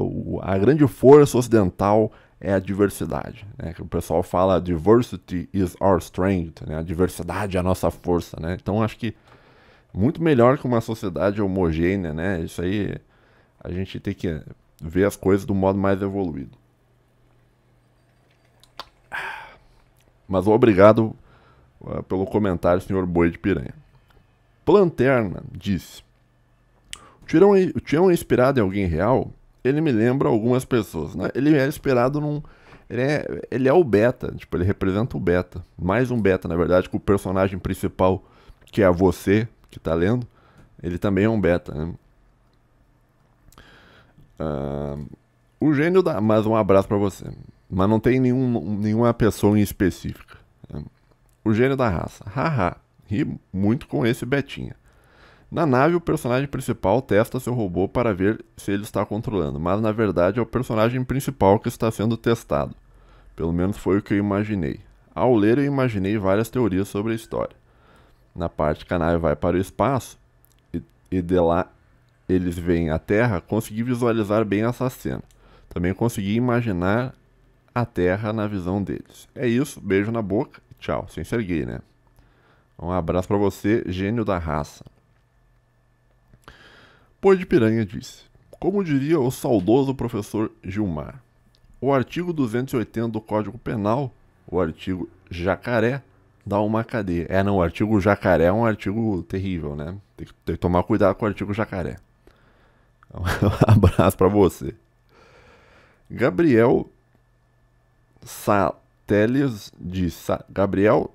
a grande força ocidental é a diversidade, né? Que o pessoal fala diversity is our strength, né? A diversidade é a nossa força, né? Então acho que muito melhor que uma sociedade homogênea, né? Isso aí a gente tem que ver as coisas do modo mais evoluído. Mas obrigado pelo comentário, senhor Boi de Piranha. Planterna disse: o Tião é inspirado em alguém real? Ele me lembra algumas pessoas, né? Ele é inspirado num... Ele é o beta, tipo, ele representa o beta. Mais um beta, na verdade, que o personagem principal, que é você, que tá lendo, ele também é um beta, né? O gênio da... Mas um abraço pra você. Mas não tem nenhuma pessoa em específica. Né? O gênio da raça. Haha. Ri muito com esse betinha. Na nave, o personagem principal testa seu robô para ver se ele está controlando, mas na verdade é o personagem principal que está sendo testado. Pelo menos foi o que eu imaginei. Ao ler, eu imaginei várias teorias sobre a história. Na parte que a nave vai para o espaço, e de lá eles veem a Terra, consegui visualizar bem essa cena. Também consegui imaginar a Terra na visão deles. É isso, beijo na boca e tchau, sem ser gay, né? Um abraço para você, gênio da raça. Boi de Piranha disse: como diria o saudoso professor Gilmar, o artigo 280 do Código Penal, o artigo jacaré, dá uma cadeia. Não, o artigo jacaré é um artigo terrível, né? Tem que tomar cuidado com o artigo jacaré. Um abraço pra você. Gabriel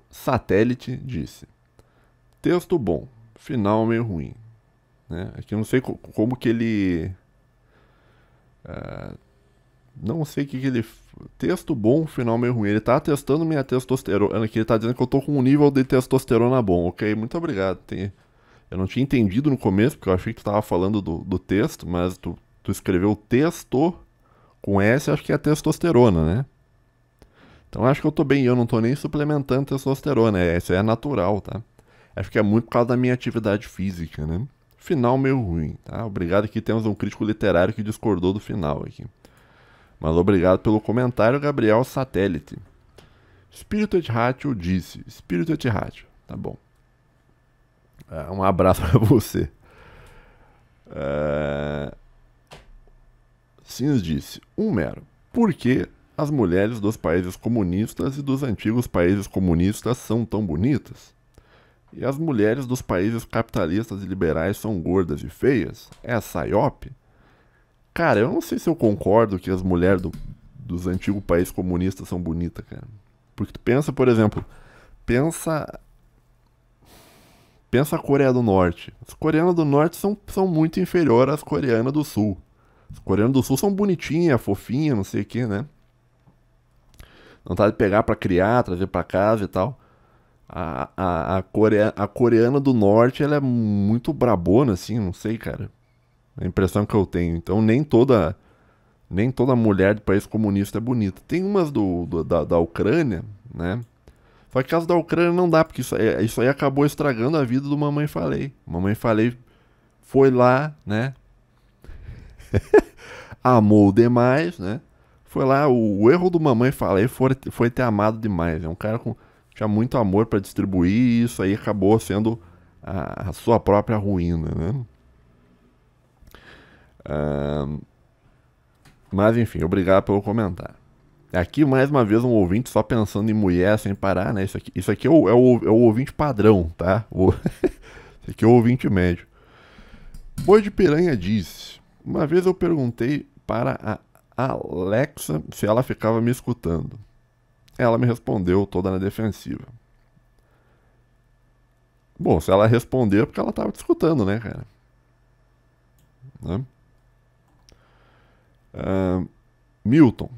Satélite disse: texto bom, final meio ruim. Né? Aqui eu não sei como que ele... não sei o que ele... Texto bom, final meio ruim. Ele tá testando minha testosterona. Aqui ele tá dizendo que eu tô com um nível de testosterona bom. Ok, muito obrigado. Eu não tinha entendido no começo, porque eu achei que tu tava falando do texto, mas tu escreveu texto com S, acho que é testosterona, né? Então acho que eu tô bem. Eu não tô nem suplementando testosterona. Isso é natural, tá? Acho que é muito por causa da minha atividade física, né? Final meio ruim, tá? Obrigado, aqui temos um crítico literário que discordou do final aqui. Mas obrigado pelo comentário, Gabriel Satélite. Espírito et Ratio disse: Espírito et Ratio, tá bom. Um abraço pra você. Sims disse: mero. Por que as mulheres dos países comunistas e dos antigos países comunistas são tão bonitas? E as mulheres dos países capitalistas e liberais são gordas e feias? É a Psyop? Cara, eu não sei se eu concordo que as mulheres dos antigos países comunistas são bonitas, cara. Porque tu pensa, por exemplo, pensa a Coreia do Norte. As coreanas do Norte são muito inferiores às coreanas do Sul. As coreanas do Sul são bonitinhas, fofinhas, não sei o que, né? Não tá de pegar pra criar, trazer pra casa e tal. A coreana do norte, ela é muito brabona, assim, não sei, cara. É a impressão que eu tenho. Então nem toda mulher de país comunista é bonita. Tem umas da Ucrânia, né? Só que caso da Ucrânia não dá, porque isso aí acabou estragando a vida do Mamãe Falei. Mamãe Falei foi lá, né? Amou demais, né? Foi lá, o erro do Mamãe Falei foi ter amado demais. É um cara com... tinha muito amor para distribuir e isso aí acabou sendo a sua própria ruína, né? Mas enfim, obrigado pelo comentário. Aqui, mais uma vez, um ouvinte só pensando em mulher sem parar, né? Isso aqui é o ouvinte padrão, tá? Esse aqui é o ouvinte médio. Boi de Piranha disse: uma vez eu perguntei para a Alexa se ela ficava me escutando. Ela me respondeu toda na defensiva. Bom, se ela respondeu é porque ela tava te escutando, né, cara? Né? Milton.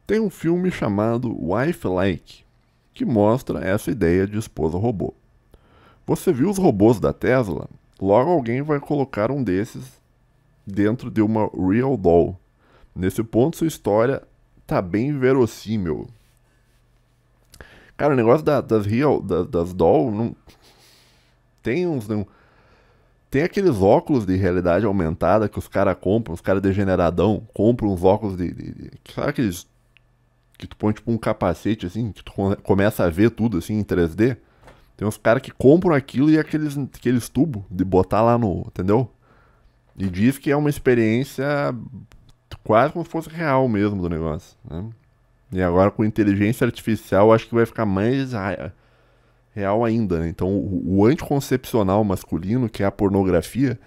Tem um filme chamado Wife Like, que mostra essa ideia de esposa robô. Você viu os robôs da Tesla? Logo alguém vai colocar um desses dentro de uma Real Doll. Nesse ponto, sua história tá bem verossímil. Cara, o negócio das Doll não tem uns. Não, tem aqueles óculos de realidade aumentada que os caras compram, os caras degeneradão, compram uns óculos sabe aqueles que tu põe tipo um capacete assim, que tu começa a ver tudo assim em 3D? Tem uns caras que compram aquilo e aqueles tubos de botar lá no. Entendeu? E diz que é uma experiência quase como se fosse real mesmo do negócio. Né? E agora com inteligência artificial acho que vai ficar mais real ainda. Né? Então o anticoncepcional masculino, que é a pornografia,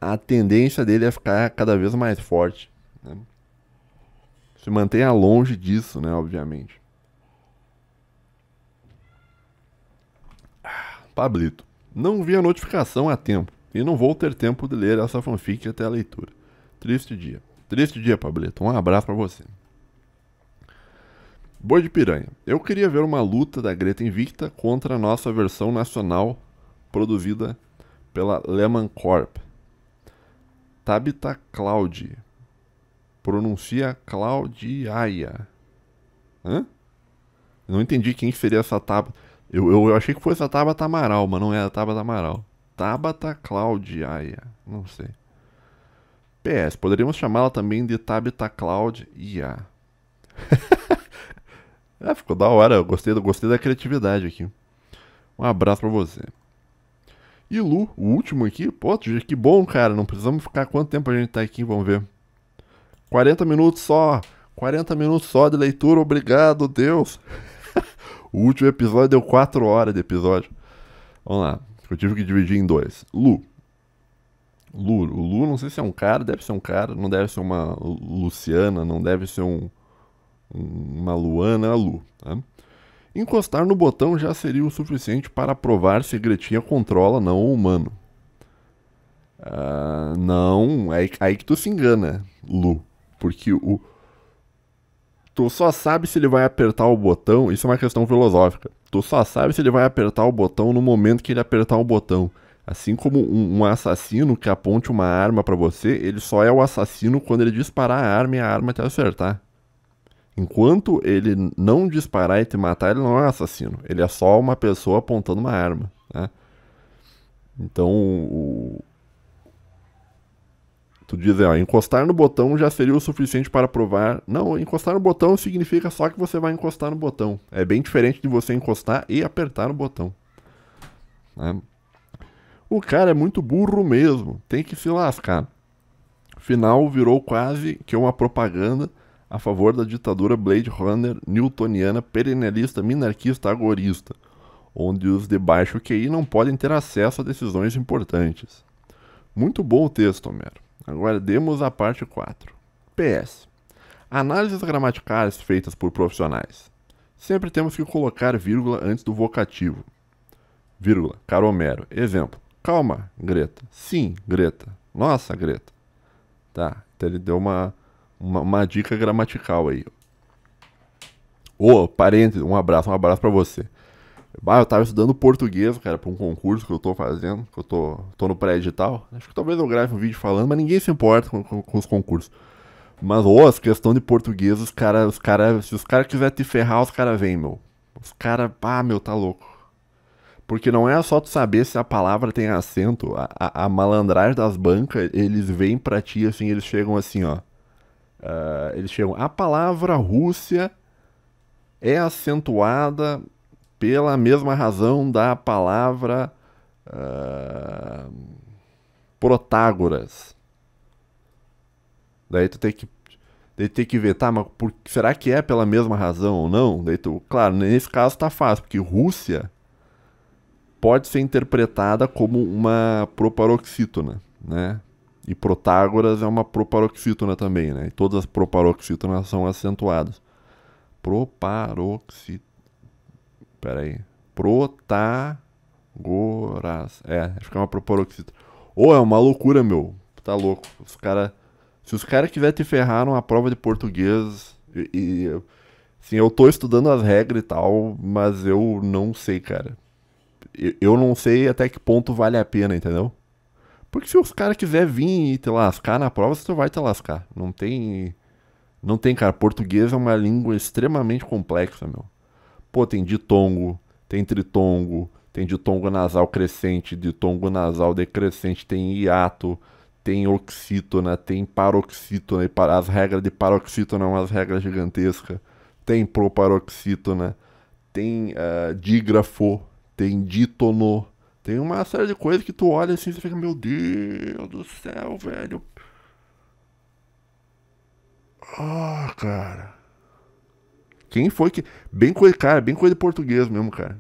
a tendência dele é ficar cada vez mais forte. Né? Se mantenha longe disso, né? Obviamente. Pablito. Não vi a notificação a tempo. E não vou ter tempo de ler essa fanfic até a leitura. Triste dia. Triste dia, Pablito. Um abraço pra você. Boi de Piranha. Eu queria ver uma luta da Greta Invicta contra a nossa versão nacional produzida pela Lehman Corp. Tabitha Cloud. Pronuncia Claudiaia. Hã? Eu não entendi quem seria essa Tabata. Eu achei que fosse a Tabata Amaral, mas não é a Tabata Amaral. Tabata Claudiaia. Não sei. PS, poderíamos chamá-la também de Tabitha Claudia. Ficou da hora. Eu gostei da criatividade aqui. Um abraço pra você. E Lu, o último aqui. Pô, que bom, cara. Não precisamos ficar. Quanto tempo a gente tá aqui? Vamos ver. 40 minutos só. 40 minutos só de leitura. Obrigado, Deus. O último episódio deu 4 horas de episódio. Vamos lá. Eu tive que dividir em 2. Lu. O Lu, não sei se é um cara. Deve ser um cara. Não deve ser uma Luciana. Não deve ser uma Luana. É a Lu. Tá? Encostar no botão já seria o suficiente para provar se Gretinha controla não o humano. Não. Aí que tu se engana, Lu. Porque tu só sabe se ele vai apertar o botão. Isso é uma questão filosófica. Tu só sabe se ele vai apertar o botão no momento que ele apertar o botão. Assim como um assassino que aponte uma arma pra você, ele só é o assassino quando ele disparar a arma e a arma te acertar. Enquanto ele não disparar e te matar, ele não é um assassino. Ele é só uma pessoa apontando uma arma. Né? Então, tu diz, encostar no botão já seria o suficiente para provar. Não, encostar no botão significa só que você vai encostar no botão. É bem diferente de você encostar e apertar no botão. Né? O cara é muito burro mesmo. Tem que se lascar. Afinal, virou quase que uma propaganda a favor da ditadura Blade Runner newtoniana, perennialista, minarquista, agorista, onde os de baixo QI não podem ter acesso a decisões importantes. Muito bom o texto, Homero. Agora demos a parte 4. PS. Análises gramaticais feitas por profissionais. Sempre temos que colocar vírgula antes do vocativo. Vírgula, caro Homero. Exemplo. Calma, Greta. Sim, Greta. Nossa, Greta. Tá, então ele deu uma dica gramatical aí. Parênteses, um abraço pra você. Eu tava estudando português, cara, pra um concurso que eu tô fazendo, que eu tô no pré-edital. Acho que talvez eu grave um vídeo falando, mas ninguém se importa com os concursos. Mas, as questões de português, se os caras quiserem te ferrar, os caras vêm, meu. Os caras, tá louco. Porque não é só tu saber se a palavra tem acento. A malandragem das bancas, eles vêm pra ti, assim, eles chegam assim, ó. Eles chegam. A palavra Rússia é acentuada pela mesma razão da palavra Protágoras. Daí tu tem que ver, tá, mas será que é pela mesma razão ou não? Daí tu, claro, nesse caso tá fácil, porque Rússia pode ser interpretada como uma proparoxítona, né? E Protágoras é uma proparoxítona também, né? E todas as proparoxítonas são acentuadas. Proparoxítona. Pera aí. Protagoras. Acho que é uma proparoxítona. Ou é uma loucura, meu. Tá louco. Se os caras quiserem te ferrar numa prova de português sim, eu tô estudando as regras e tal, mas eu não sei, cara. Eu não sei até que ponto vale a pena, entendeu? Porque se os caras quiserem vir e te lascar na prova, você vai te lascar. Não tem. Não tem, cara. Português é uma língua extremamente complexa, meu. Pô, tem ditongo, tem tritongo, tem ditongo nasal crescente, ditongo nasal decrescente, tem hiato, tem oxítona, tem paroxítona. E as regras de paroxítona são umas regras gigantescas. Tem proparoxítona, tem dígrafo, tem dítono. Tem uma série de coisas que tu olha assim e você fica, meu Deus do céu, velho. Ah, cara. Quem foi que. Bem coisa, cara, bem coisa de português mesmo, cara.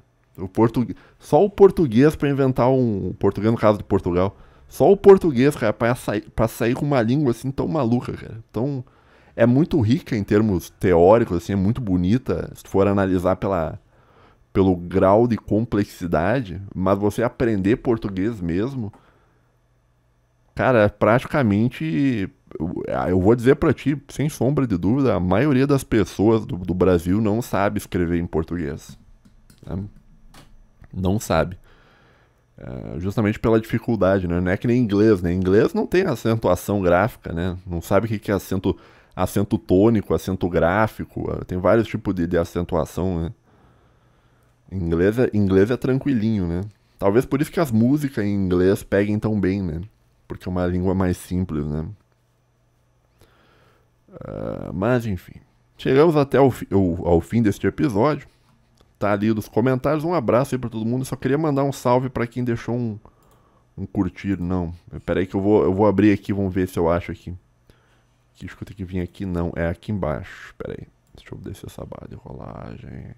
Só o português pra inventar um. Português no caso de Portugal. Só o português, cara, pra sair com uma língua assim tão maluca, cara. Tão. É muito rica em termos teóricos, assim, é muito bonita, se tu for analisar pelo grau de complexidade, mas você aprender português mesmo, cara, praticamente, eu vou dizer pra ti, sem sombra de dúvida, a maioria das pessoas do Brasil não sabe escrever em português. Né? Não sabe. Justamente pela dificuldade, né? Não é que nem inglês, né? Inglês não tem acentuação gráfica, né? Não sabe o que é acento tônico, acento gráfico, tem vários tipos de acentuação, né? Inglês é tranquilinho, né? Talvez por isso que as músicas em inglês peguem tão bem, né? Porque é uma língua mais simples, né? Mas enfim. Chegamos até ao fim deste episódio. Tá ali nos comentários. Um abraço aí pra todo mundo. Eu só queria mandar um salve pra quem deixou um curtir. Não. Pera aí que eu vou abrir aqui. Vamos ver se eu acho aqui. Acho que eu tenho que vir aqui. Não. É aqui embaixo. Pera aí. Deixa eu descer essa barra de rolagem.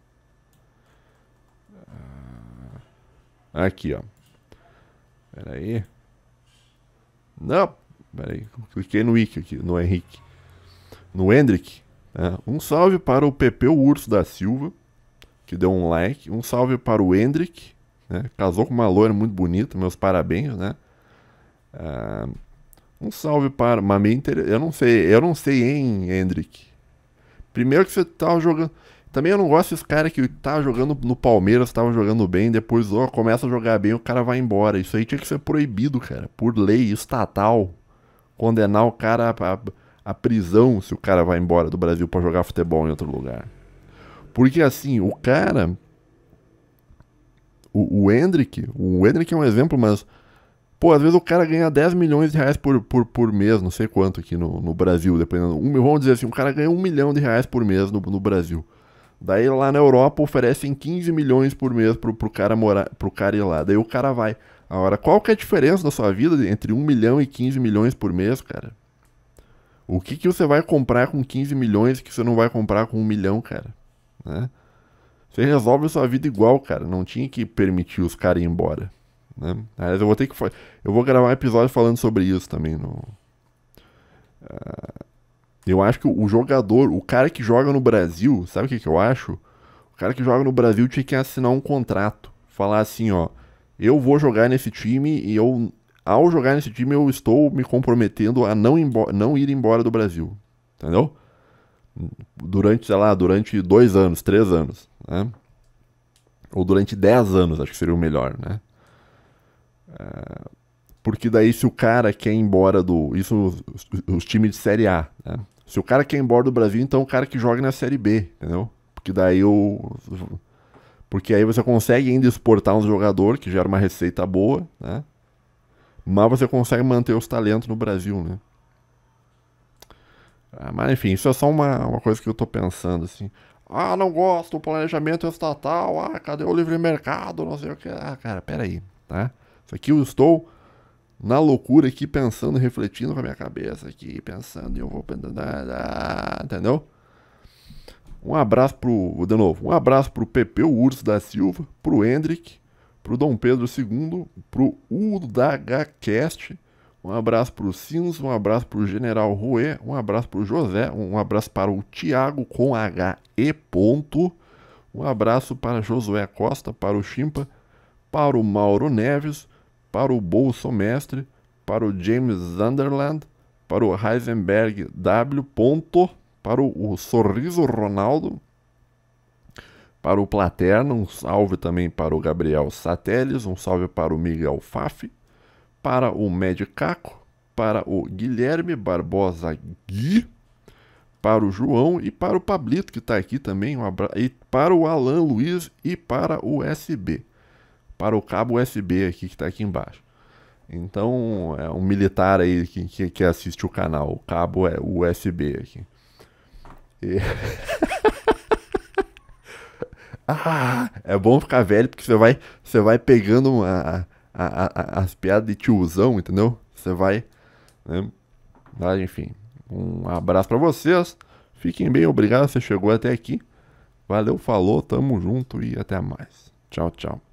Aqui, ó. Pera aí. Não. Pera aí. Cliquei no Wiki aqui. No Henrique. No Hendrick. Né? Um salve para o Pepeu Urso da Silva, que deu um like. Um salve para o Hendrick. Né? Casou com uma loira muito bonita. Meus parabéns, né? Um salve para... Eu não sei, hein, Hendrick. Primeiro que você tava jogando... Também eu não gosto desses caras que tava jogando no Palmeiras, tava jogando bem, depois começa a jogar bem, o cara vai embora. Isso aí tinha que ser proibido, cara. Por lei estatal. Condenar o cara a prisão se o cara vai embora do Brasil pra jogar futebol em outro lugar. Porque assim, o cara... O Hendrick é um exemplo, mas... Pô, às vezes o cara ganha 10 milhões de reais por mês, não sei quanto aqui no Brasil, dependendo. Vamos dizer assim, o cara ganha 1 milhão de reais por mês no Brasil. Daí lá na Europa oferecem 15 milhões por mês pro cara ir lá. Daí o cara vai. Agora, qual que é a diferença da sua vida entre 1 milhão e 15 milhões por mês, cara? O que você vai comprar com 15 milhões que você não vai comprar com 1 milhão, cara? Né? Você resolve a sua vida igual, cara. Não tinha que permitir os caras ir embora. Né? Aliás, eu vou gravar um episódio falando sobre isso também. Eu acho que o jogador, o cara que joga no Brasil, sabe o que eu acho? O cara que joga no Brasil tinha que assinar um contrato. Falar assim, ó, eu vou jogar nesse time e ao jogar nesse time eu estou me comprometendo a não ir embora do Brasil. Entendeu? Durante 2 anos, 3 anos, né? Ou durante 10 anos, acho que seria o melhor, né? Porque daí se o cara quer ir embora Isso os times de Série A, né? Se o cara quer ir embora do Brasil, então o cara que joga na Série B, entendeu? Porque daí Porque aí você consegue ainda exportar um jogador, que gera uma receita boa, né? Mas você consegue manter os talentos no Brasil, né? Mas enfim, isso é só uma coisa que eu tô pensando, assim. Ah, não gosto do planejamento estatal, cadê o livre mercado, não sei o que. Cara, peraí, tá? Isso aqui eu estou na loucura aqui, pensando, refletindo com a minha cabeça aqui, pensando, e eu vou... Entendeu? Um abraço de novo, um abraço pro Pepeu Urso da Silva, pro Hendrick, pro Dom Pedro II, pro UDHcast, um abraço pro Cinzo, um abraço pro General Roué, um abraço pro José, um abraço para o Thiago com HE ponto, um abraço para Josué Costa, para o Chimpa, para o Mauro Neves, para o Bolsomestre, para o James Sunderland, para o Heisenberg W. Para o Sorriso Ronaldo, para o Platerna, um salve também para o Gabriel Sateles, um salve para o Miguel Faf, para o Medicaco, para o Guilherme Barbosa Gui, para o João e para o Pablito, que está aqui também, e para o Alan Luiz e para o USB, para o cabo USB aqui que está aqui embaixo. Então, é um militar aí que assiste o canal, o cabo é USB aqui. É bom ficar velho porque você vai pegando as piadas de tiozão, entendeu? Você vai, né? Mas, enfim, um abraço pra vocês. Fiquem bem, obrigado, você chegou até aqui. Valeu, falou, tamo junto e até mais. Tchau, tchau.